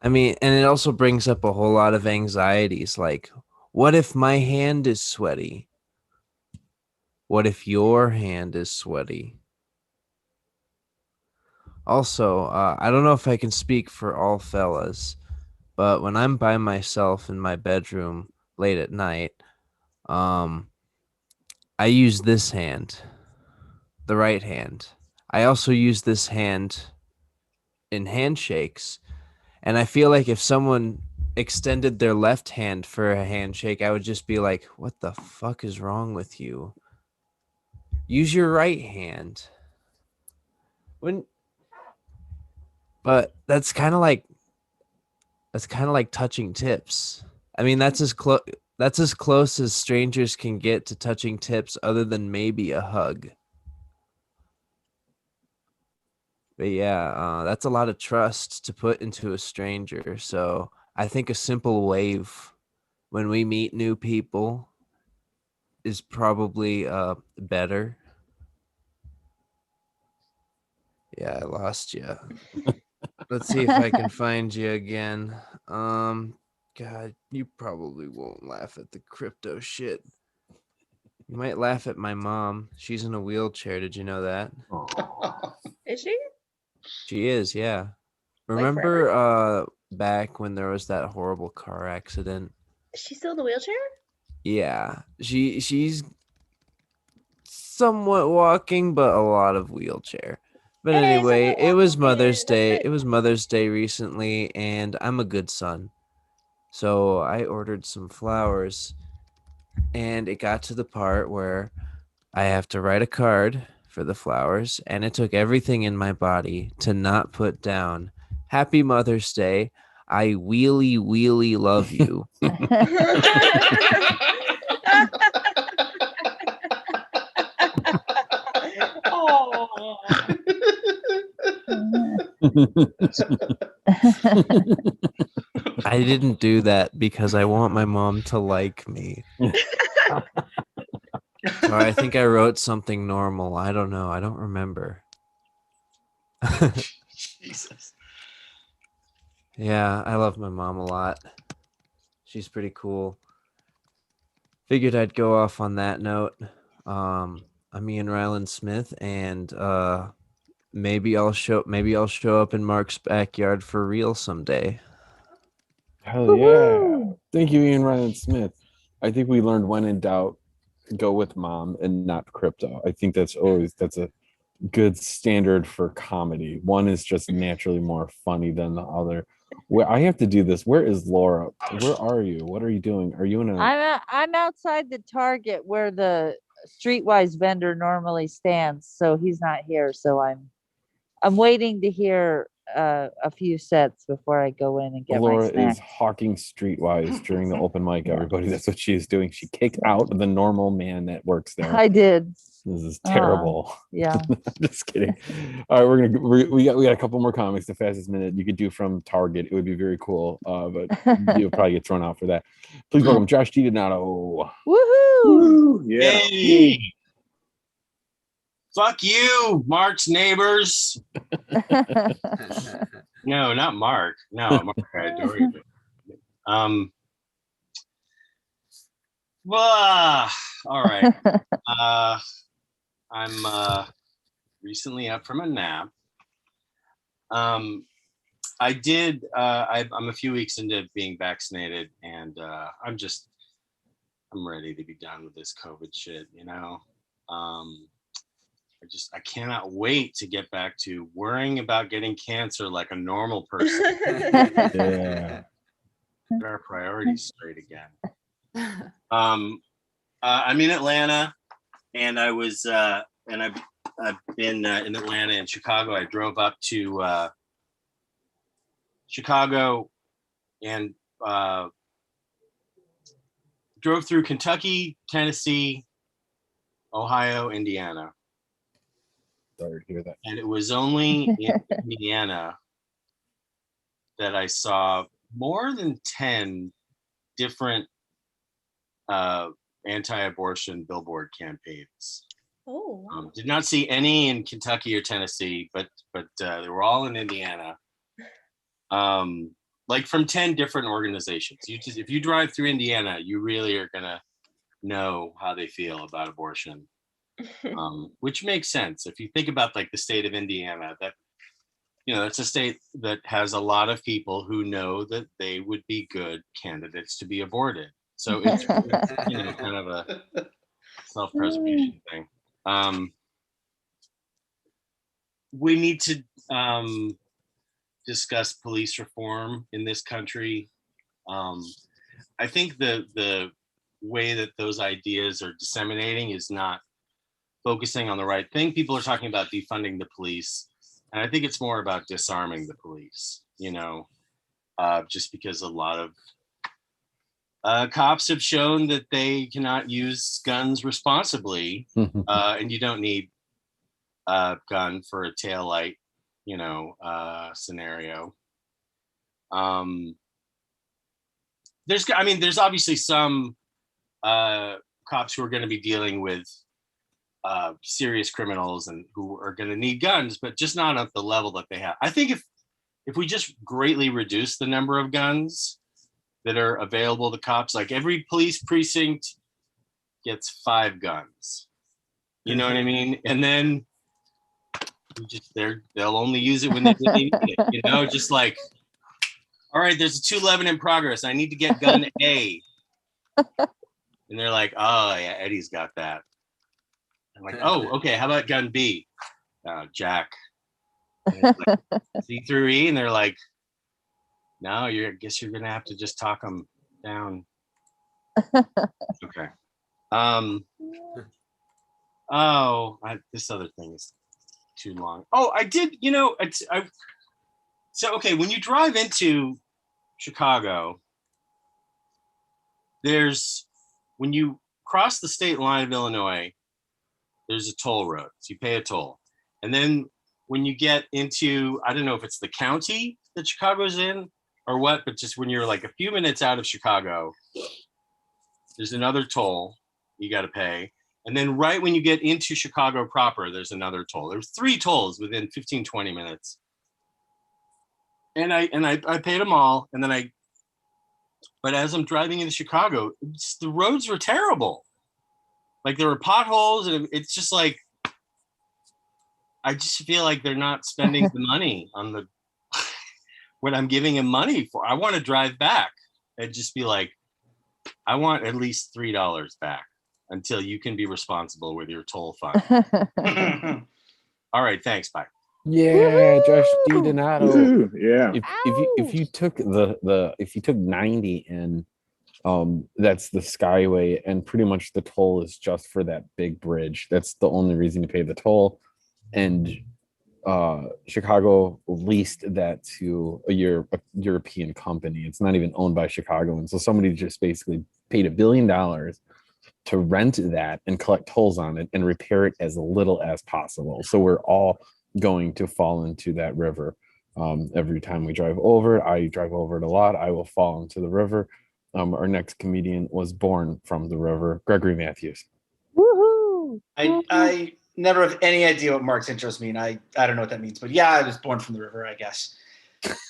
I mean, and it also brings up a whole lot of anxieties, like, what if my hand is sweaty? What if your hand is sweaty? Also, I don't know if I can speak for all fellas, but when I'm by myself in my bedroom late at night, I use this hand, the right hand. I also use this hand in handshakes. And I feel like if someone extended their left hand for a handshake, I would just be like, what the fuck is wrong with you? Use your right hand. But that's kind of like touching tips. I mean, that's as close as strangers can get to touching tips, other than maybe a hug. But yeah, that's a lot of trust to put into a stranger. So I think a simple wave when we meet new people is probably better. Yeah, I lost you. Let's see if I can find you again. God, you probably won't laugh at the crypto shit. You might laugh at my mom. She's in a wheelchair. Did you know that? Is she? She is, yeah. Like Remember forever? back when there was that horrible car accident? Is she still in the wheelchair? Yeah. She's somewhat walking, but a lot of wheelchair. But Hey, anyway, somewhat it was walking. Mother's That's Day. good. It was Mother's Day recently, and I'm a good son. So I ordered some flowers, and it got to the part where I have to write a card for the flowers, and it took everything in my body to not put down Happy Mother's Day. I wheelie wheelie love you. Oh. I didn't do that because I want my mom to like me. So I think I wrote something normal. I don't know. I don't remember. Jesus. Yeah, I love my mom a lot. She's pretty cool. Figured I'd go off on that note. I'm Ian Ryland Smith, and maybe I'll show up in Mark's backyard for real someday. Hell yeah. Thank you, Ian Ryan Smith. I think we learned when in doubt, go with mom and not crypto. I think that's a good standard for comedy. One is just naturally more funny than the other. Where I have to do this. Where is Laura? Where are you? What are you doing? Are you in a I'm outside the Target where the Streetwise vendor normally stands, so he's not here. So I'm waiting to hear a few sets before I go in and get Laura my snack. is hawking streetwise during the open mic, everybody. That's what she is doing. She kicked out the normal man that works there. I did. This is terrible. Yeah. Just kidding. All right, we got a couple more comics. The fastest minute you could do from Target. It would be very cool. But you'll probably get thrown out for that. Please welcome Josh DiDonato. Woohoo! Yeah. Hey. Fuck you, Mark's neighbors. No, not Mark. No, Mark, I adore you. Well, all right. I'm recently up from a nap. I'm a few weeks into being vaccinated, and I'm ready to be done with this COVID shit, you know. I cannot wait to get back to worrying about getting cancer like a normal person. Yeah. Get our priorities straight again. I'm in Atlanta, and I've been in Atlanta and Chicago. I drove up to Chicago and drove through Kentucky, Tennessee, Ohio, Indiana. Sorry to hear that. And it was only in Indiana that I saw more than 10 different anti-abortion billboard campaigns. Oh. Did not see any in Kentucky or Tennessee, but they were all in Indiana. Like from 10 different organizations. If you drive through Indiana, you really are gonna know how they feel about abortion. Which makes sense if you think about like the state of Indiana, that it's a state that has a lot of people who know that they would be good candidates to be aborted. So it's kind of a self-preservation thing. We need to discuss police reform in this country. I think the way that those ideas are disseminating is not focusing on the right thing. People are talking about defunding the police, and I think it's more about disarming the police, just because a lot of cops have shown that they cannot use guns responsibly, and you don't need a gun for a taillight, scenario. There's obviously some cops who are going to be dealing with serious criminals and who are going to need guns, but just not at the level that they have. I think if we just greatly reduce the number of guns that are available to cops, like every police precinct gets 5 guns. You know what I mean? And then they'll only use it when they really need it. You know, just like, all right, there's a 211 in progress. I need to get gun A. And they're like, oh yeah, Eddie's got that. I'm like, oh, okay, how about gun B? Jack. Like, C through E, and they're like, no, I guess you're gonna have to just talk them down. Okay. This other thing is too long. Oh, I did, so okay, when you drive into Chicago, when you cross the state line of Illinois, there's a toll road. So you pay a toll. And then when you get into, I don't know if it's the county that Chicago's in or what, but just when you're like a few minutes out of Chicago, there's another toll you got to pay. And then right when you get into Chicago proper, there's another toll. There's 3 tolls within 15, 20 minutes. And I paid them all. And then but as I'm driving into Chicago, the roads were terrible. Like there were potholes, and it's just like, I just feel like they're not spending the money on what I'm giving them money for. I want to drive back and just be like, I want at least $3 back until you can be responsible with your toll fund. All right, thanks, bye. Yeah, Josh D. Donato. Yeah. If you took if you took 90 and that's the Skyway, and pretty much the toll is just for that big bridge. That's the only reason to pay the toll. And Chicago leased that to a European company. It's not even owned by Chicago. And so somebody just basically paid $1 billion to rent that and collect tolls on it and repair it as little as possible. So we're all going to fall into that river. Every time we drive over, I drive over it a lot, I will fall into the river. Our next comedian was born from the river, Gregory Matthews. Woohoo! I never have any idea what Mark's intros mean. I don't know what that means, but yeah, I was born from the river, I guess.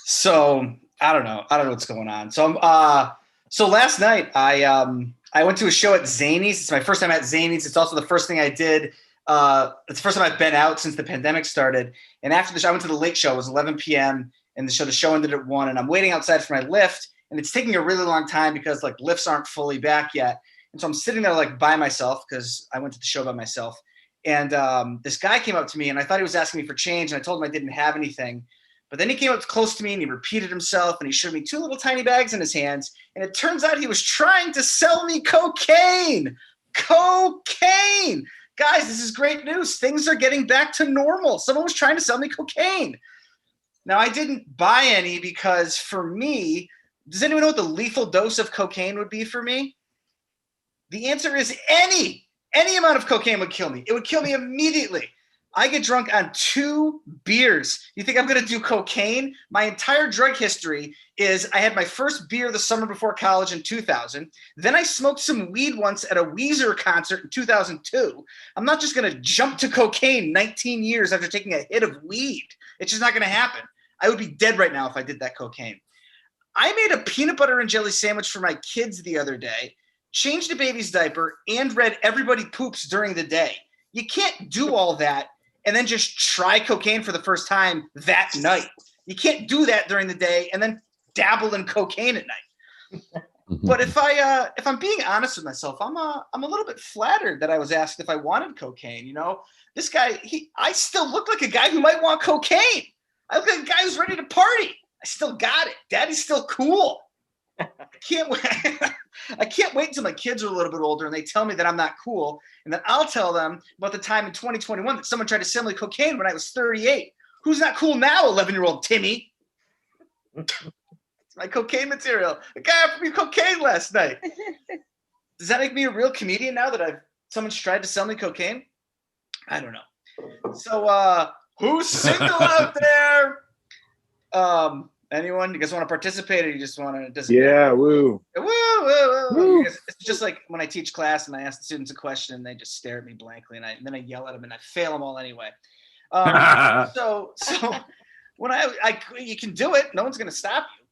So I don't know what's going on. So last night I went to a show at Zanies. It's my first time at Zanies. It's also the first thing I did. It's the first time I've been out since the pandemic started. And after the show, I went to the late show. It was 11 p.m. and the show ended at 1. And I'm waiting outside for my lift, and it's taking a really long time because like lifts aren't fully back yet. And so I'm sitting there like by myself because I went to the show by myself. And this guy came up to me, and I thought he was asking me for change, and I told him I didn't have anything. But then he came up close to me and he repeated himself, and he showed me 2 little tiny bags in his hands. And it turns out he was trying to sell me cocaine. Cocaine. Guys, this is great news. Things are getting back to normal. Someone was trying to sell me cocaine. Now, I didn't buy any because for me, does anyone know what the lethal dose of cocaine would be for me? The answer is any amount of cocaine would kill me. It would kill me immediately. I get drunk on 2 beers. You think I'm going to do cocaine? My entire drug history is I had my first beer the summer before college in 2000. Then I smoked some weed once at a Weezer concert in 2002. I'm not just going to jump to cocaine 19 years after taking a hit of weed. It's just not going to happen. I would be dead right now if I did that cocaine. I made a peanut butter and jelly sandwich for my kids the other day, changed a baby's diaper, and read Everybody Poops during the day. You can't do all that and then just try cocaine for the first time that night. You can't do that during the day and then dabble in cocaine at night. But if I'm being honest with myself, I'm a little bit flattered that I was asked if I wanted cocaine. You know, this guy, I still look like a guy who might want cocaine. I look like a guy who's ready to party. I still got it. Daddy's still cool. I can't wait until my kids are a little bit older and they tell me that I'm not cool, and then I'll tell them about the time in 2021 that someone tried to sell me cocaine when I was 38. Who's not cool now, 11-year-old Timmy? It's my cocaine material. The guy offered me cocaine last night. Does that make me a real comedian now that someone's tried to sell me cocaine? I don't know. So who's single out there? Anyone? You guys want to participate, or you just want to? Yeah, woo. Woo! whoa, whoa. It's just like when I teach class and I ask the students a question and they just stare at me blankly, and then I yell at them and I fail them all anyway. So when you can do it, no one's gonna stop you.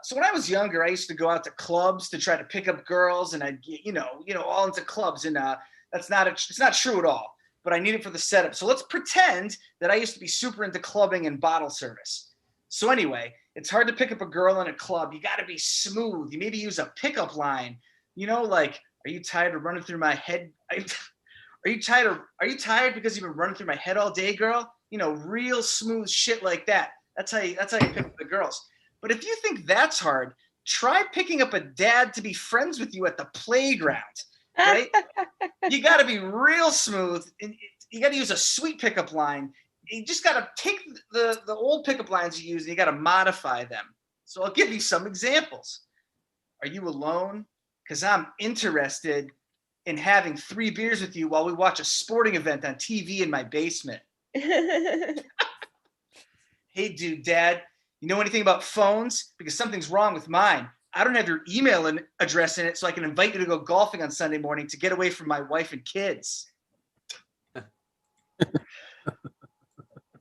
So when I was younger, I used to go out to clubs to try to pick up girls, and I'd all into clubs, and it's not true at all. But I need it for the setup. So let's pretend that I used to be super into clubbing and bottle service. So anyway, it's hard to pick up a girl in a club. You got to be smooth. You maybe use a pickup line. Like, are you tired of running through my head? Are you tired because you've been running through my head all day, girl? Real smooth shit like that. That's how you pick up the girls. But if you think that's hard, try picking up a dad to be friends with you at the playground. Right? You got to be real smooth. And you got to use a sweet pickup line. You just got to take the old pickup lines you use and you got to modify them. So I'll give you some examples. Are you alone? Because I'm interested in having 3 beers with you while we watch a sporting event on TV in my basement. Hey, dude, Dad, you know anything about phones? Because something's wrong with mine. I don't have your email address in it, so I can invite you to go golfing on Sunday morning to get away from my wife and kids.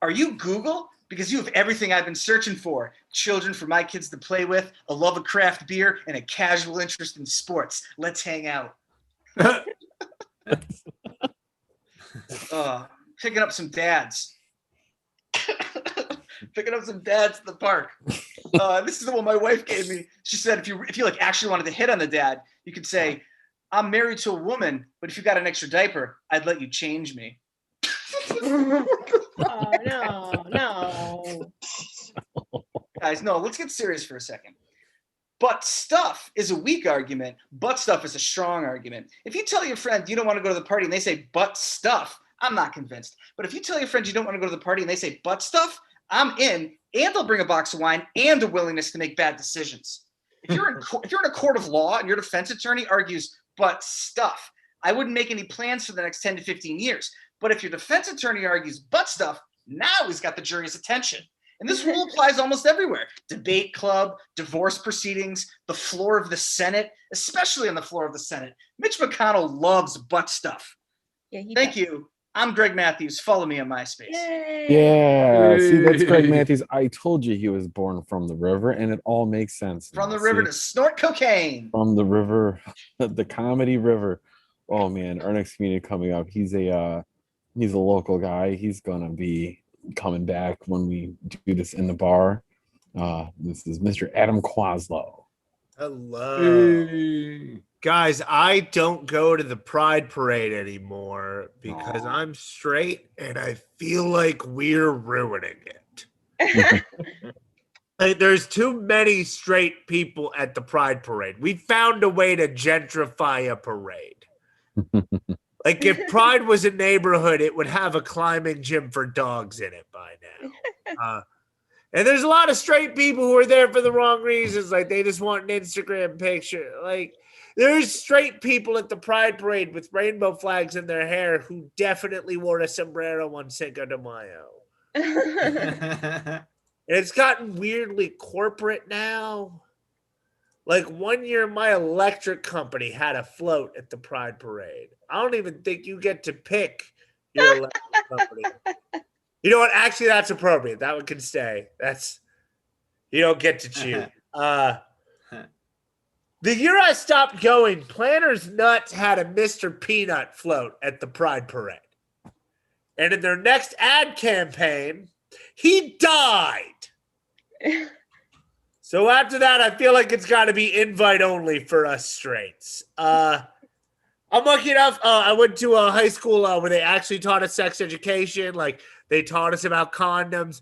Are you Google? Because you have everything I've been searching for. Children for my kids to play with, a love of craft beer, and a casual interest in sports. Let's hang out. Picking up some dads. Picking up some dads at the park. This is the one my wife gave me. She said, if you like actually wanted to hit on the dad, you could say, I'm married to a woman, but if you got an extra diaper, I'd let you change me. Oh, no. Guys, no, let's get serious for a second. But stuff is a weak argument. But stuff is a strong argument. If you tell your friend you don't want to go to the party and they say but stuff, I'm not convinced. But if you tell your friend you don't want to go to the party and they say but stuff, I'm in, and they'll bring a box of wine and a willingness to make bad decisions. If you're in a court of law and your defense attorney argues but stuff, I wouldn't make any plans for the next 10 to 15 years. But if your defense attorney argues but stuff, now he's got the jury's attention. And this rule applies almost everywhere. Debate club, divorce proceedings, the floor of the Senate, especially on the floor of the Senate. Mitch McConnell loves butt stuff. Yeah, Thank you. I'm Greg Matthews. Follow me on MySpace. Yeah, see, that's Greg Matthews. I told you he was born from the river, and it all makes sense. From the now. river See? to snort cocaine. From the river, the comedy river. Oh man, our next comedian coming up. He's a local guy. He's gonna be coming back when we do this in the bar. This is Mr. Adam Quaslow. Hello. Guys, I don't go to the Pride Parade anymore because I'm straight and I feel like we're ruining it. Like, there's too many straight people at the Pride Parade. We found a way to gentrify a parade. Like, if Pride was a neighborhood, it would have a climbing gym for dogs in it by now. And there's a lot of straight people who are there for the wrong reasons. Like, they just want an Instagram picture. Like, there's straight people at the Pride Parade with rainbow flags in their hair who definitely wore a sombrero on Cinco de Mayo. And it's gotten weirdly corporate now. Like, one year, my electric company had a float at the Pride Parade. I don't even think you get to pick your electric company. You know what? Actually, that's appropriate. That one can stay. You don't get to choose. The year I stopped going, Planters Nuts had a Mr. Peanut float at the Pride Parade. And in their next ad campaign, he died. So after that, I feel like it's got to be invite only for us straights. I'm lucky enough. I went to a high school where they actually taught us sex education. Like, they taught us about condoms.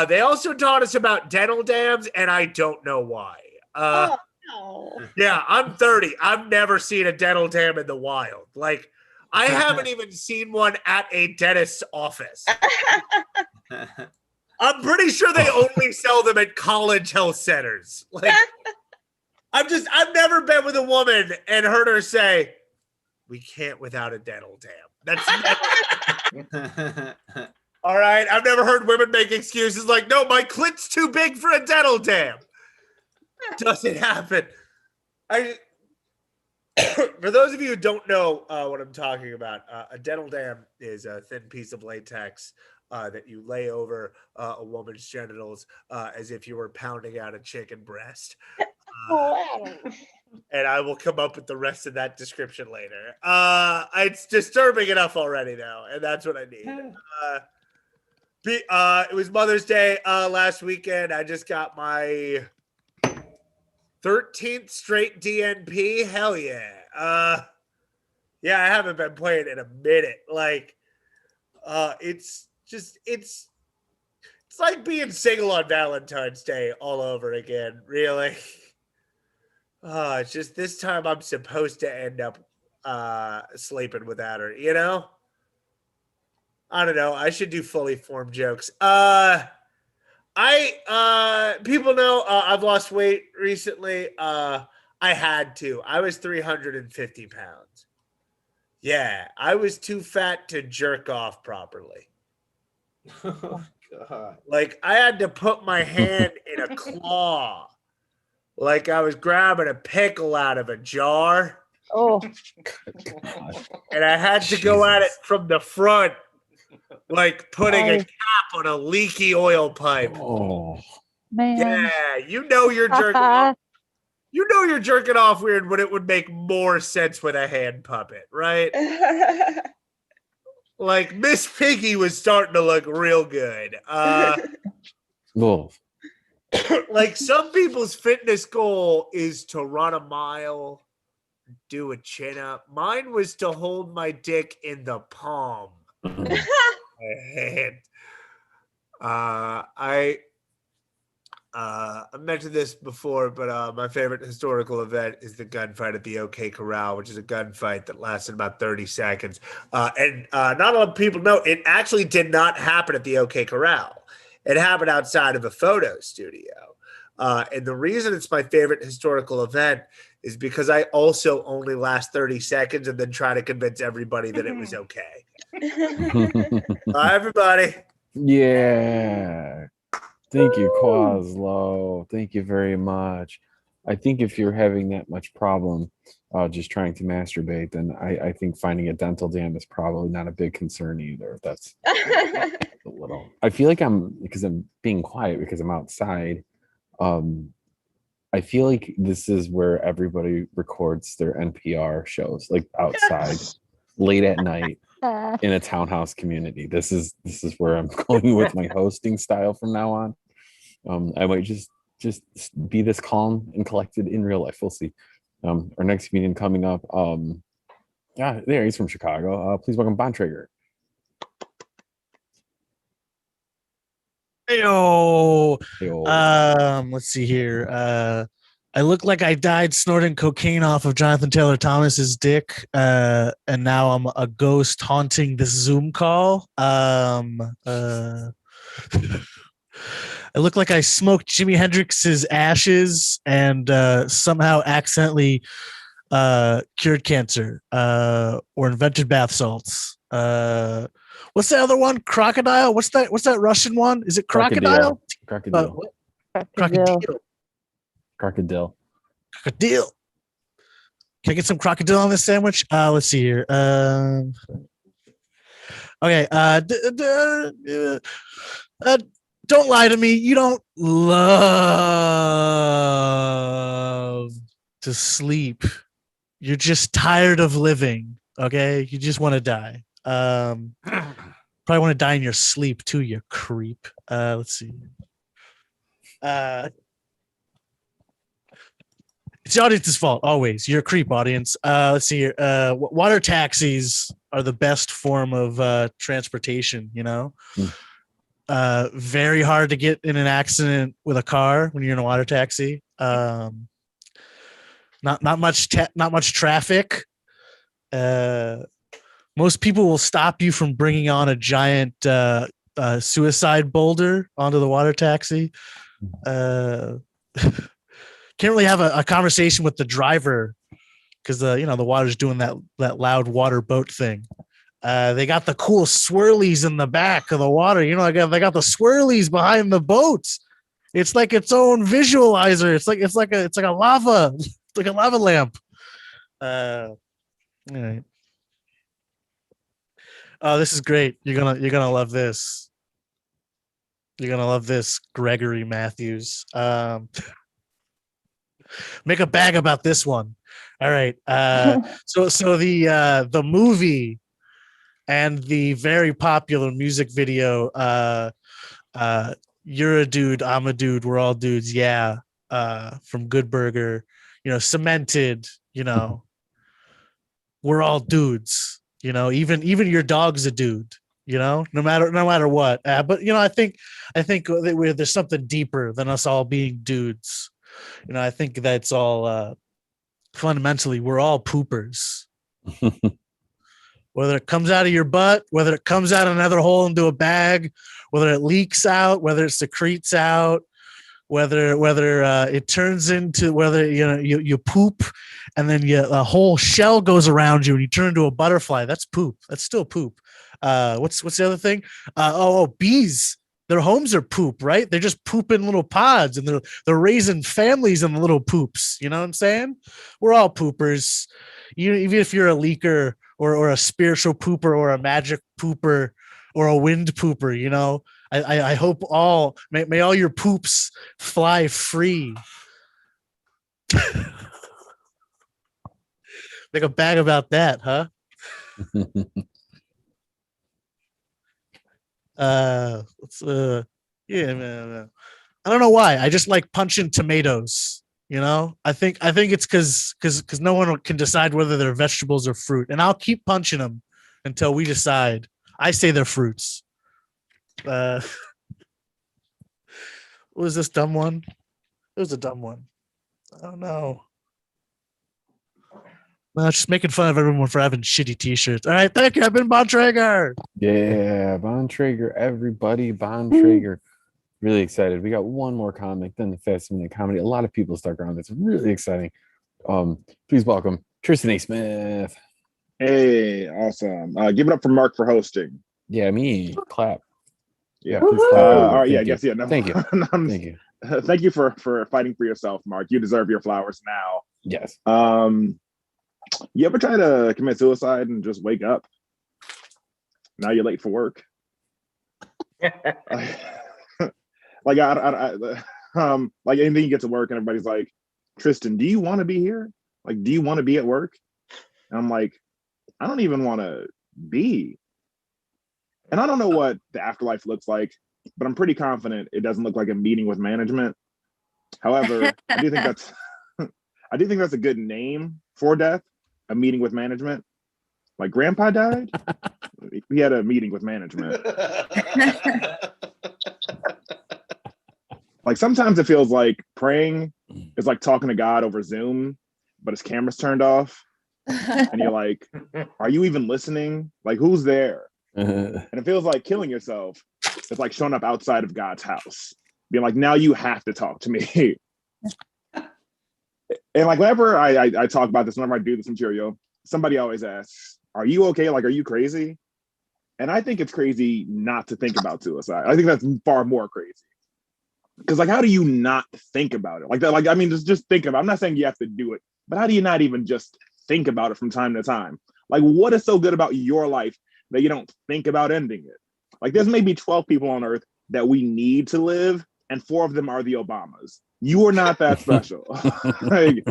They also taught us about dental dams, and I don't know why. No. Yeah, I'm 30. I've never seen a dental dam in the wild. Like, I haven't even seen one at a dentist's office. I'm pretty sure they only sell them at college health centers. Like, I've never been with a woman and heard her say, "We can't without a dental dam." That's never. All right, I've never heard women make excuses like, "No, my clit's too big for a dental dam." Doesn't happen. For those of you who don't know what I'm talking about, a dental dam is a thin piece of latex that you lay over a woman's genitals as if you were pounding out a chicken breast. And I will come up with the rest of that description later. It's disturbing enough already now, and that's what I need. It was Mother's Day last weekend. I just got my 13th straight DNP. Hell yeah. Yeah, I haven't been playing in a minute. Like, it's like being single on Valentine's Day all over again, really. It's just this time I'm supposed to end up sleeping without her, you know? I don't know. I should do fully formed jokes. People know I've lost weight recently. I had to. I was 350 pounds. Yeah, I was too fat to jerk off properly. Oh, God. Like, I had to put my hand in a claw. Like I was grabbing a pickle out of a jar. Oh. And I had to go at it from the front, like putting a cap on a leaky oil pipe. Oh. Man. Yeah, you know you're jerking off. You know you're jerking off weird when it would make more sense with a hand puppet, right? Like Miss Piggy was starting to look real good. Oh. Like some people's fitness goal is to run a mile, do a chin up. Mine was to hold my dick in the palm of my hand. I mentioned this before, but my favorite historical event is the gunfight at the OK Corral, which is a gunfight that lasted about 30 seconds. And not a lot of people know it actually did not happen at the OK Corral. It happened outside of a photo studio. And the reason it's my favorite historical event is because I also only last 30 seconds and then try to convince everybody that it was okay. Bye, everybody. Yeah. Thank you, Quaslow. Thank you very much. I think if you're having that much problem just trying to masturbate, then I think finding a dental dam is probably not a big concern either. That's a little. I feel like because I'm being quiet because I'm outside. I feel like this is where everybody records their NPR shows, like outside, late at night in a townhouse community. This is where I'm going with my hosting style from now on. I might just be this calm and collected in real life. We'll see. Our next comedian coming up. Yeah, there he's from Chicago. Please welcome Bontrager. Heyo. Heyo. Let's see here. I look like I died snorting cocaine off of Jonathan Taylor Thomas's dick, and now I'm a ghost haunting this Zoom call. I look like I smoked Jimi Hendrix's ashes and somehow accidentally cured cancer or invented bath salts. What's the other one? Crocodile? What's that Russian one? Is it crocodile? Crocodile. Crocodile. Crocodile. Crocodile. Can I get some crocodile on this sandwich? Let's see here. Okay. Don't lie to me. You don't love to sleep. You're just tired of living. Okay. You just want to die. Probably want to die in your sleep too, you creep. Let's see. It's the audience's fault, always. You're a creep, audience. Let's see here. Water taxis are the best form of transportation, you know? Very hard to get in an accident with a car when you're in a water taxi. Not much traffic. Most people will stop you from bringing on a giant suicide boulder onto the water taxi. Can't really have a conversation with the driver because the water's doing that loud water boat thing. They got the cool swirlies in the back of the water. They got the swirlies behind the boats. It's like its own visualizer. It's like a lava lamp. All right. Oh, this is great. You're gonna love this. You're gonna love this, Gregory Matthews. Make a bag about this one. All right. So the movie and the very popular music video, You're a Dude, I'm a Dude, We're All Dudes, yeah. From Good Burger, cemented, we're all dudes, even your dog's a dude, no matter what. But I think that there's something deeper than us all being dudes. I think that's all fundamentally we're all poopers. Whether it comes out of your butt, whether it comes out another hole into a bag, whether it leaks out, whether it secretes out, whether it turns into, whether you poop and then a whole shell goes around you and you turn into a butterfly. That's poop. That's still poop. What's the other thing? Bees. Their homes are poop, right? They're just poop in little pods, and they're raising families in the little poops. You know what I'm saying? We're all poopers. Even if you're a leaker or a spiritual pooper or a magic pooper or a wind pooper, I hope may all your poops fly free. Make a bag about that, huh? Yeah, man. I don't know why. I just like punching tomatoes. I think it's because no one can decide whether they're vegetables or fruit, and I'll keep punching them until we decide. I say they're fruits. What was this dumb one? It was a dumb one. I don't know. No, just making fun of everyone for having shitty t-shirts. All right, thank you. I've been Von Traeger. Yeah, Von Traeger, everybody. Von Traeger. Really excited. We got one more comic, then the Fast Minute Comedy. A lot of people stuck around. That's really exciting. Please welcome Tristan A. Smith. Hey, awesome. Give it up for Mark for hosting. Yeah, me. Clap. Yeah. Please clap. All right. Yeah, I Thank you. guess. Yeah. No, Thank you. Thank you. Thank you for fighting for yourself, Mark. You deserve your flowers now. Yes. You ever try to commit suicide and just wake up? Now you're late for work. Like like anything you get to work and everybody's like, Tristan, do you want to be here? Like, do you want to be at work? And I'm like, I don't even want to be. And I don't know what the afterlife looks like, but I'm pretty confident it doesn't look like a meeting with management. However, I do think that's a good name for death, a meeting with management. Like Grandpa died, he had a meeting with management. Like sometimes it feels like praying is like talking to God over Zoom, but his camera's turned off. And you're like, are you even listening? Like, who's there? And it feels like killing yourself. It's like showing up outside of God's house, being like, now you have to talk to me. And like whenever I talk about this, whenever I do this material, somebody always asks, are you okay? Like, are you crazy? And I think it's crazy not to think about suicide. I think that's far more crazy. Because like, how do you not think about it? Like that, like, I mean, just think about it. I'm not saying you have to do it, but how do you not even just think about it from time to time? Like, what is so good about your life that you don't think about ending it? Like, there's maybe 12 people on earth that we need to live, and 4 of them are the Obamas. You are not that special. Like,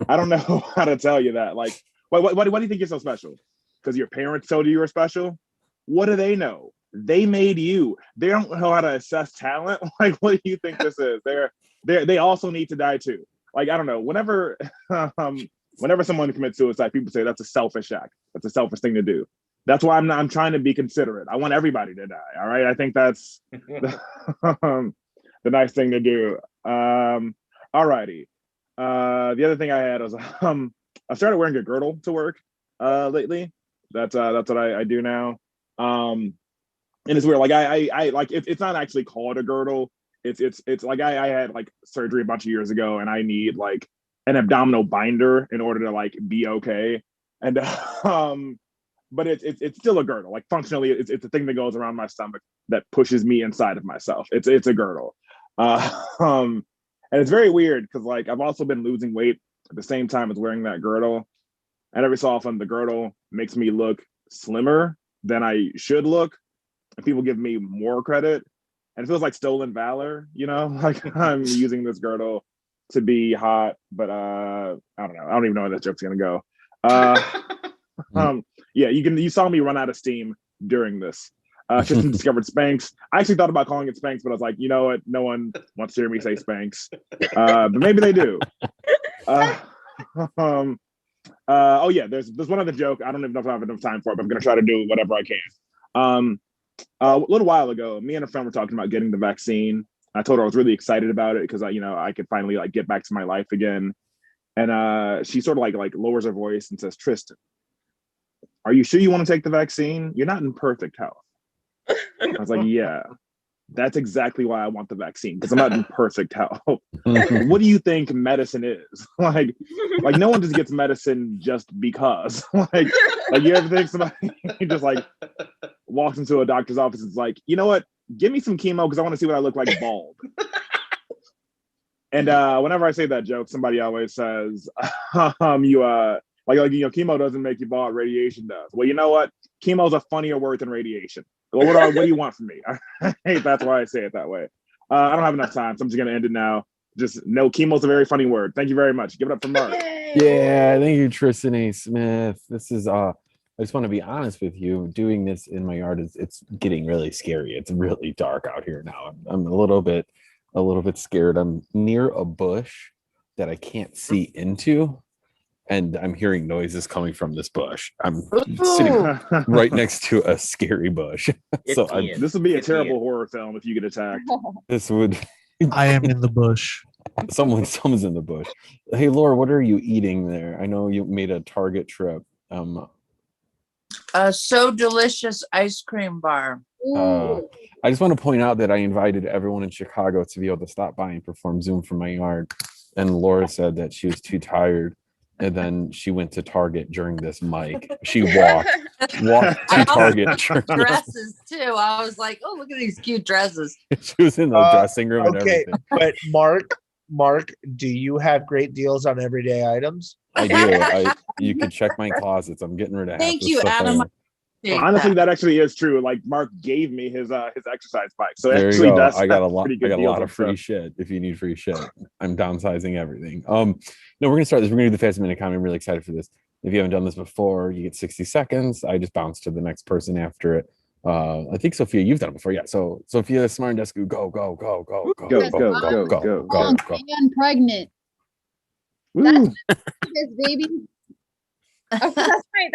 I don't know how to tell you that. Like, why do you think you're so special? Because your parents told you were special? What do they know? They made you. They don't know how to assess talent. Like, what do you think this is? They also need to die too. Like, I don't know. Whenever someone commits suicide, people say that's a selfish act. That's a selfish thing to do. That's why I'm trying to be considerate. I want everybody to die. All right. I think that's the nice thing to do. All righty. The other thing I had was I started wearing a girdle to work lately. That's what I do now. And it's weird. Like I like it's not actually called a girdle. It's like I had like surgery a bunch of years ago, and I need like an abdominal binder in order to like be okay. And but it's still a girdle. Like functionally, it's a thing that goes around my stomach that pushes me inside of myself. It's a girdle. And it's very weird because like I've also been losing weight at the same time as wearing that girdle. And every so often, the girdle makes me look slimmer than I should look, and people give me more credit. And it feels like stolen valor, you know, like I'm using this girdle to be hot, but I don't know. I don't even know where that joke's gonna go. Yeah, you saw me run out of steam during this. Tristan discovered Spanx. I actually thought about calling it Spanx, but I was like, you know what? No one wants to hear me say Spanx. But maybe they do. Oh yeah, there's one other joke. I don't even know if I have enough time for it, but I'm gonna try to do whatever I can. A little while ago, me and a friend were talking about getting the vaccine. I told her I was really excited about it because I could finally like get back to my life again. And she sort of like lowers her voice and says, "Tristan, are you sure you want to take the vaccine? You're not in perfect health." I was like, "Yeah, that's exactly why I want the vaccine, because I'm not in perfect health." What do you think medicine is? like no one just gets medicine just because. like you ever think somebody just like walks into a doctor's office and is like, you know what? Give me some chemo because I want to see what I look like bald. And whenever I say that joke, somebody always says, chemo doesn't make you bald, radiation does. Well, you know what? Chemo is a funnier word than radiation. Well, what do you want from me? I hate that's why I say it that way. I don't have enough time, so I'm just gonna end it now. Just no, chemo's a very funny word. Thank you very much. Give it up for Mark. Yeah, thank you, Tristan A. Smith. This is I just want to be honest with you. Doing this in my yard it's getting really scary. It's really dark out here now. I'm a little bit scared. I'm near a bush that I can't see into, and I'm hearing noises coming from this bush. I'm sitting right next to a scary bush. So this would be a terrible horror film if you get attacked. This would. I am in the bush. Someone's in the bush. Hey, Laura, what are you eating there? I know you made a Target trip. So Delicious ice cream bar. I just want to point out that I invited everyone in Chicago to be able to stop by and perform Zoom from my yard. And Laura said that she was too tired. And then she went to Target during this mic. She walked to Target. Dresses too. I was like, oh, look at these cute dresses. She was in the dressing room and Okay, everything. but Mark, do you have great deals on everyday items? I do. You can check my closets. I'm getting rid of half Thank the you, stuff I Adam. have. Honestly, that actually is true. Like Mark gave me his exercise bike, so There actually you go. that's I got a lot. pretty good I got a deals lot on of free stuff. shit. If you need free shit, I'm downsizing everything. No, we're gonna start this. We're gonna do the fast minute comment. I'm really excited for this. If you haven't done this before, you get 60 seconds. I just bounce to the next person after it. I think Sophia, you've done it before. Yeah. So Sophia, Smart and Desku, go. And pregnant. Woo. Yes, baby. Okay,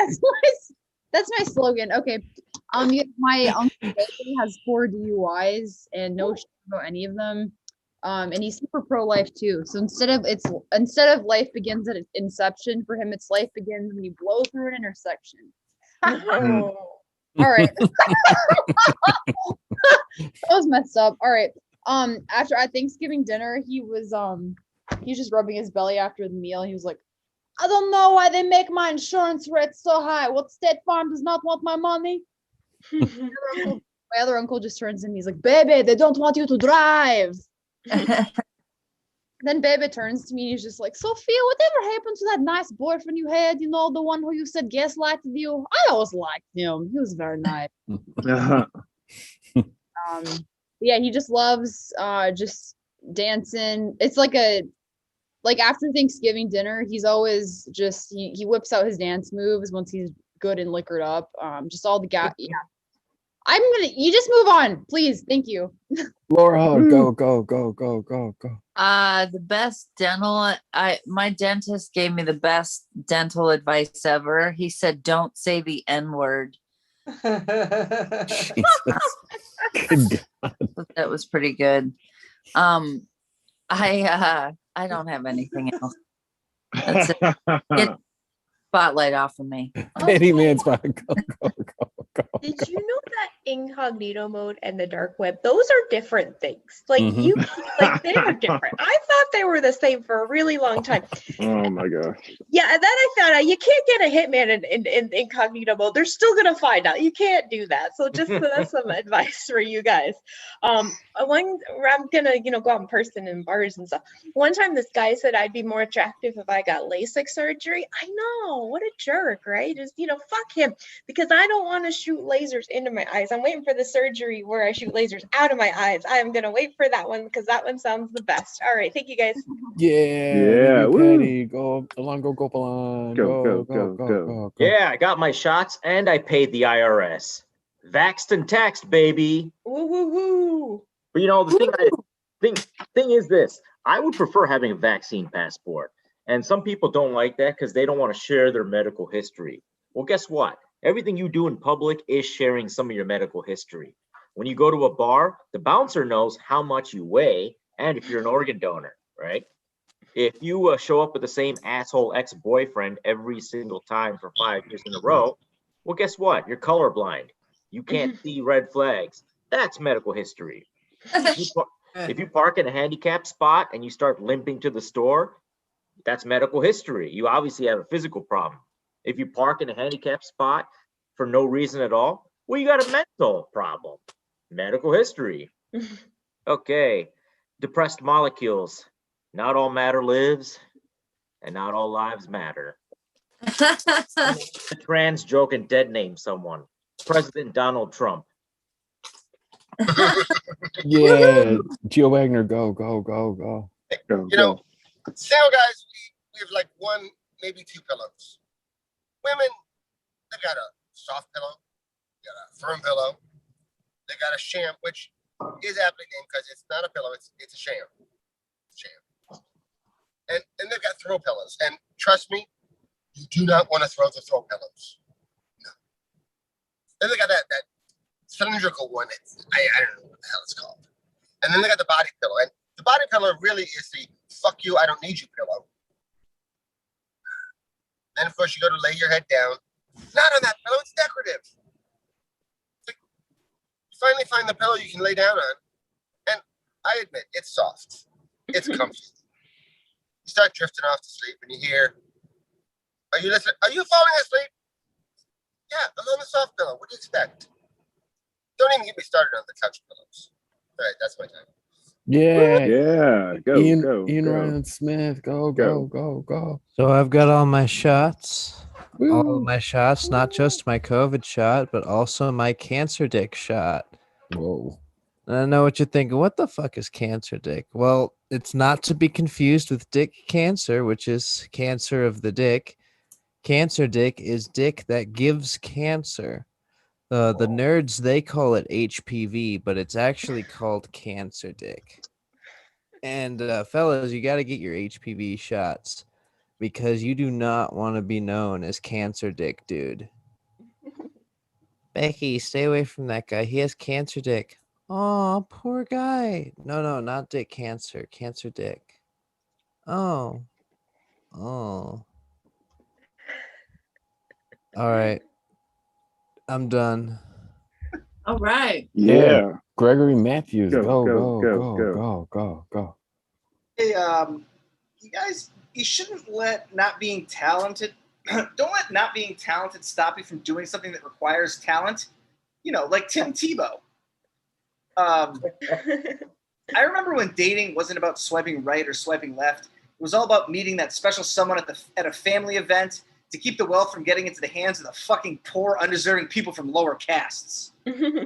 that's my slogan. Okay. My uncle Bailey has 4 DUIs and no shit about any of them. And he's super pro-life too. So instead of life begins at inception, for him it's life begins when you blow through an intersection. All right. That was messed up. All right. After at Thanksgiving dinner, he was just rubbing his belly after the meal. He was like, I don't know why they make my insurance rates so high. What, State Farm does not want my money? My other uncle just turns to me. He's like, baby, they don't want you to drive. Then baby turns to me and he's just like, Sophia, whatever happened to that nice boyfriend you had? You know, the one who you said gaslighted you? I always liked him. He was very nice. Yeah, he just loves just dancing. It's like after Thanksgiving dinner, he's always just he whips out his dance moves once he's good and liquored up. Just all the yeah. You just move on, please. Thank you. Laura, go. The best dental. My dentist gave me the best dental advice ever. He said, "Don't say the N-word." That was pretty good. I don't have anything else. That's it. Get spotlight off of me. Petty man spot. Go. Did you know that incognito mode and the dark web, those are different things. Like Mhm. like they are different. I thought they were the same for a really long time. Oh my gosh. Yeah, and then I found out you can't get a hitman in incognito mode. They're still gonna find out. You can't do that. So just so that's some advice for you guys. One where I'm gonna, go out in person in bars and stuff. One time this guy said I'd be more attractive if I got LASIK surgery. I know, what a jerk, right? Just fuck him, because I don't want to shoot lasers into my eyes. I'm waiting for the surgery where I shoot lasers out of my eyes. I am gonna wait for that one because that one sounds the best. All right, thank you guys. Yeah, woo. Patty, go along, go along, go. Yeah, I got my shots and I paid the IRS. Vaxxed and taxed, baby. Woo woo woo. But the thing is this: I would prefer having a vaccine passport, and some people don't like that because they don't want to share their medical history. Well, guess what? Everything you do in public is sharing some of your medical history. When you go to a bar, the bouncer knows how much you weigh and if you're an organ donor, right? If you show up with the same asshole ex-boyfriend every single time for 5 years in a row, well, guess what? You're colorblind. You can't see red flags. That's medical history. If you park in a handicapped spot and you start limping to the store, that's medical history. You obviously have a physical problem. If you park in a handicapped spot for no reason at all, well, you got a mental problem. Medical history. Okay. Depressed molecules. Not all matter lives, and not all lives matter. Trans joke and dead name someone. President Donald Trump. Yeah, Gio Wagner, go. Single guys, we have like one, maybe two pillows. Women, they've got a soft pillow, they got a firm pillow, they got a sham, which is aptly named because it's not a pillow, it's a sham. And they've got throw pillows. And trust me, you do not want to throw the throw pillows. No. Then they got that cylindrical one. I don't know what the hell it's called. And then they got the body pillow. And the body pillow really is the fuck you, I don't need you pillow. Then, of course, you go to lay your head down. Not on that pillow, it's decorative. You finally find the pillow you can lay down on. And I admit, it's soft. It's comfy. You start drifting off to sleep and you hear, are you listening? Are you falling asleep? Yeah, I'm on the soft pillow. What do you expect? Don't even get me started on the couch pillows. All right, that's my time. Yeah, Go, Ian go. Ryan Smith, go. So I've got all my shots. All of my shots, not just my COVID shot, but also my cancer dick shot. Whoa. And I know what you're thinking. What the fuck is cancer dick? Well, it's not to be confused with dick cancer, which is cancer of the dick. Cancer dick is dick that gives cancer. The nerds, they call it HPV, but it's actually called cancer dick. And fellas, you got to get your HPV shots because you do not want to be known as cancer dick, dude. Becky, stay away from that guy. He has cancer dick. Oh, poor guy. No, not dick cancer. Cancer dick. Oh. All right. I'm done. All right. Yeah. Gregory Matthews, go. Hey, you guys, you shouldn't let not being talented. Don't let not being talented stop you from doing something that requires talent. Like Tim Tebow. I remember when dating wasn't about swiping right or swiping left. It was all about meeting that special someone at a family event to keep the wealth from getting into the hands of the fucking poor, undeserving people from lower castes. And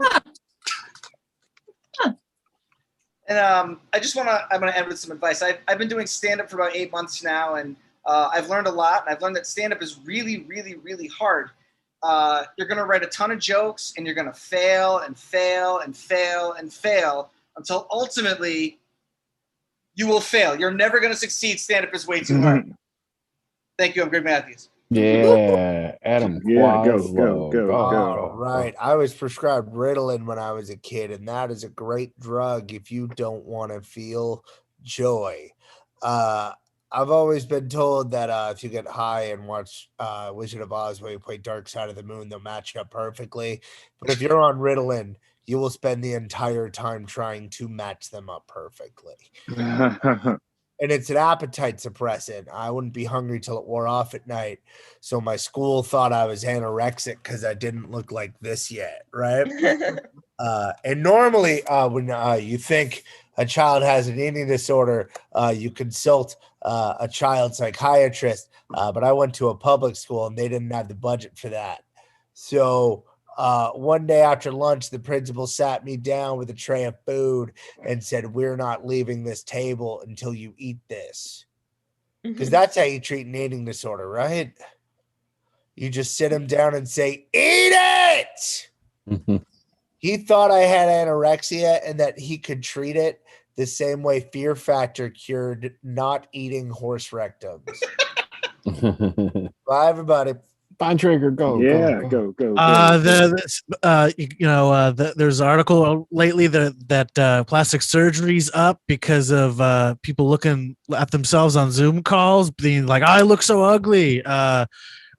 I'm gonna end with some advice. I've been doing stand-up for about 8 months now, and I've learned a lot. And I've learned that stand-up is really, really, really hard. You're gonna write a ton of jokes, and you're gonna fail and fail and fail and fail until ultimately you will fail. You're never gonna succeed. Stand-up is way too hard. Thank you. I'm Greg Matthews. Yeah, Adam. Go. All right. I was prescribed Ritalin when I was a kid, and that is a great drug if you don't want to feel joy. I've always been told that if you get high and watch Wizard of Oz where you play Dark Side of the Moon, they'll match up perfectly. But if you're on Ritalin, you will spend the entire time trying to match them up perfectly. And it's an appetite suppressant. I wouldn't be hungry till it wore off at night. So my school thought I was anorexic because I didn't look like this yet, right? And normally, when you think a child has an eating disorder, you consult a child psychiatrist. But I went to a public school and they didn't have the budget for that. So one day after lunch, the principal sat me down with a tray of food and said, "We're not leaving this table until you eat this." Because that's how you treat an eating disorder, right? You just sit him down and say, "Eat it." He thought I had anorexia and that he could treat it the same way Fear Factor cured not eating horse rectums. Bye, everybody. Bontrager, go. Yeah, go. There's an article lately that plastic surgery's up because of people looking at themselves on Zoom calls, being like, "I look so ugly."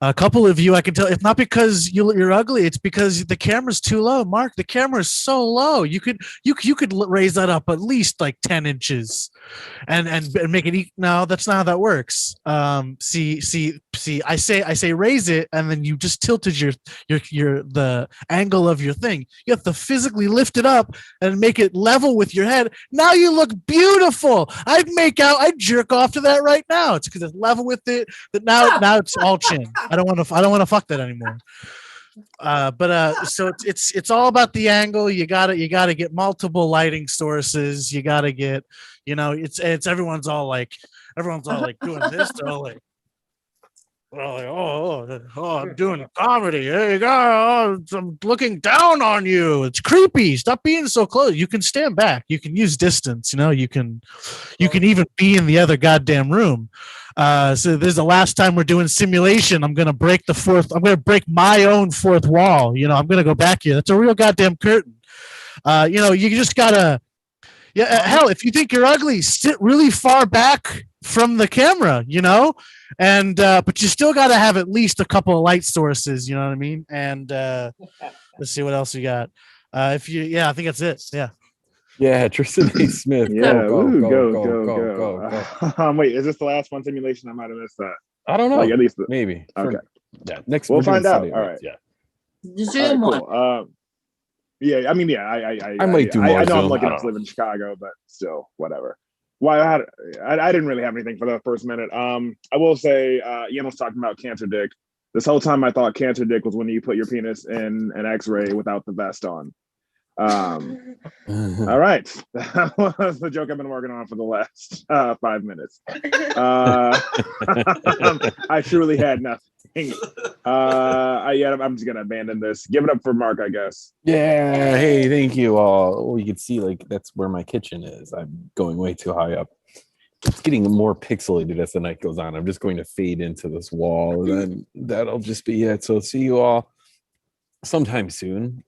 A couple of you, I can tell, it's not because you're ugly, it's because the camera's too low. Mark, the camera is so low. You could raise that up at least like 10 inches and make it no, that's not how that works. See, I say raise it, and then you just tilted the angle of your thing. You have to physically lift it up and make it level with your head. Now you look beautiful. I'd jerk off to that right now. It's because it's level with it. That now it's all chin. I don't want to fuck that anymore. So it's all about the angle. You gotta get multiple lighting sources. You gotta get, it's everyone's all like doing this. They're all like, I'm doing comedy. Hey, guys, I'm looking down on you. It's creepy. Stop being so close. You can stand back. You can use distance. You can even be in the other goddamn room. So there's the last time we're doing simulation. I'm gonna break my own fourth wall. I'm gonna go back here. That's a real goddamn curtain. You just gotta. Yeah, hell, if you think you're ugly, sit really far back from the camera, and but you still got to have at least a couple of light sources, you know what I mean? And let's see what else we got. I think that's it. Yeah, Tristan A. Smith. Yeah, go. Wait, is this the last one simulation? I might have missed that. I don't know. Like, at least maybe. Okay. Next we'll find out. All right. Yeah. Zoom cool. Yeah, I mean, yeah, I might do more. I know Zoom. I'm lucky enough to live in Chicago, but still, whatever. Well, I didn't really have anything for the first minute. I will say, Ian was talking about cancer dick. This whole time I thought cancer dick was when you put your penis in an X-ray without the vest on. All right, that was the joke I've been working on for the last 5 minutes. I truly had nothing. I'm just gonna abandon this. Give it up for Mark, I guess. Yeah. Hey, thank you all. Well, you can see that's where my kitchen is. I'm going way too high up. It's getting more pixelated as the night goes on. I'm just going to fade into this wall, and then that'll just be it. So see you all sometime soon.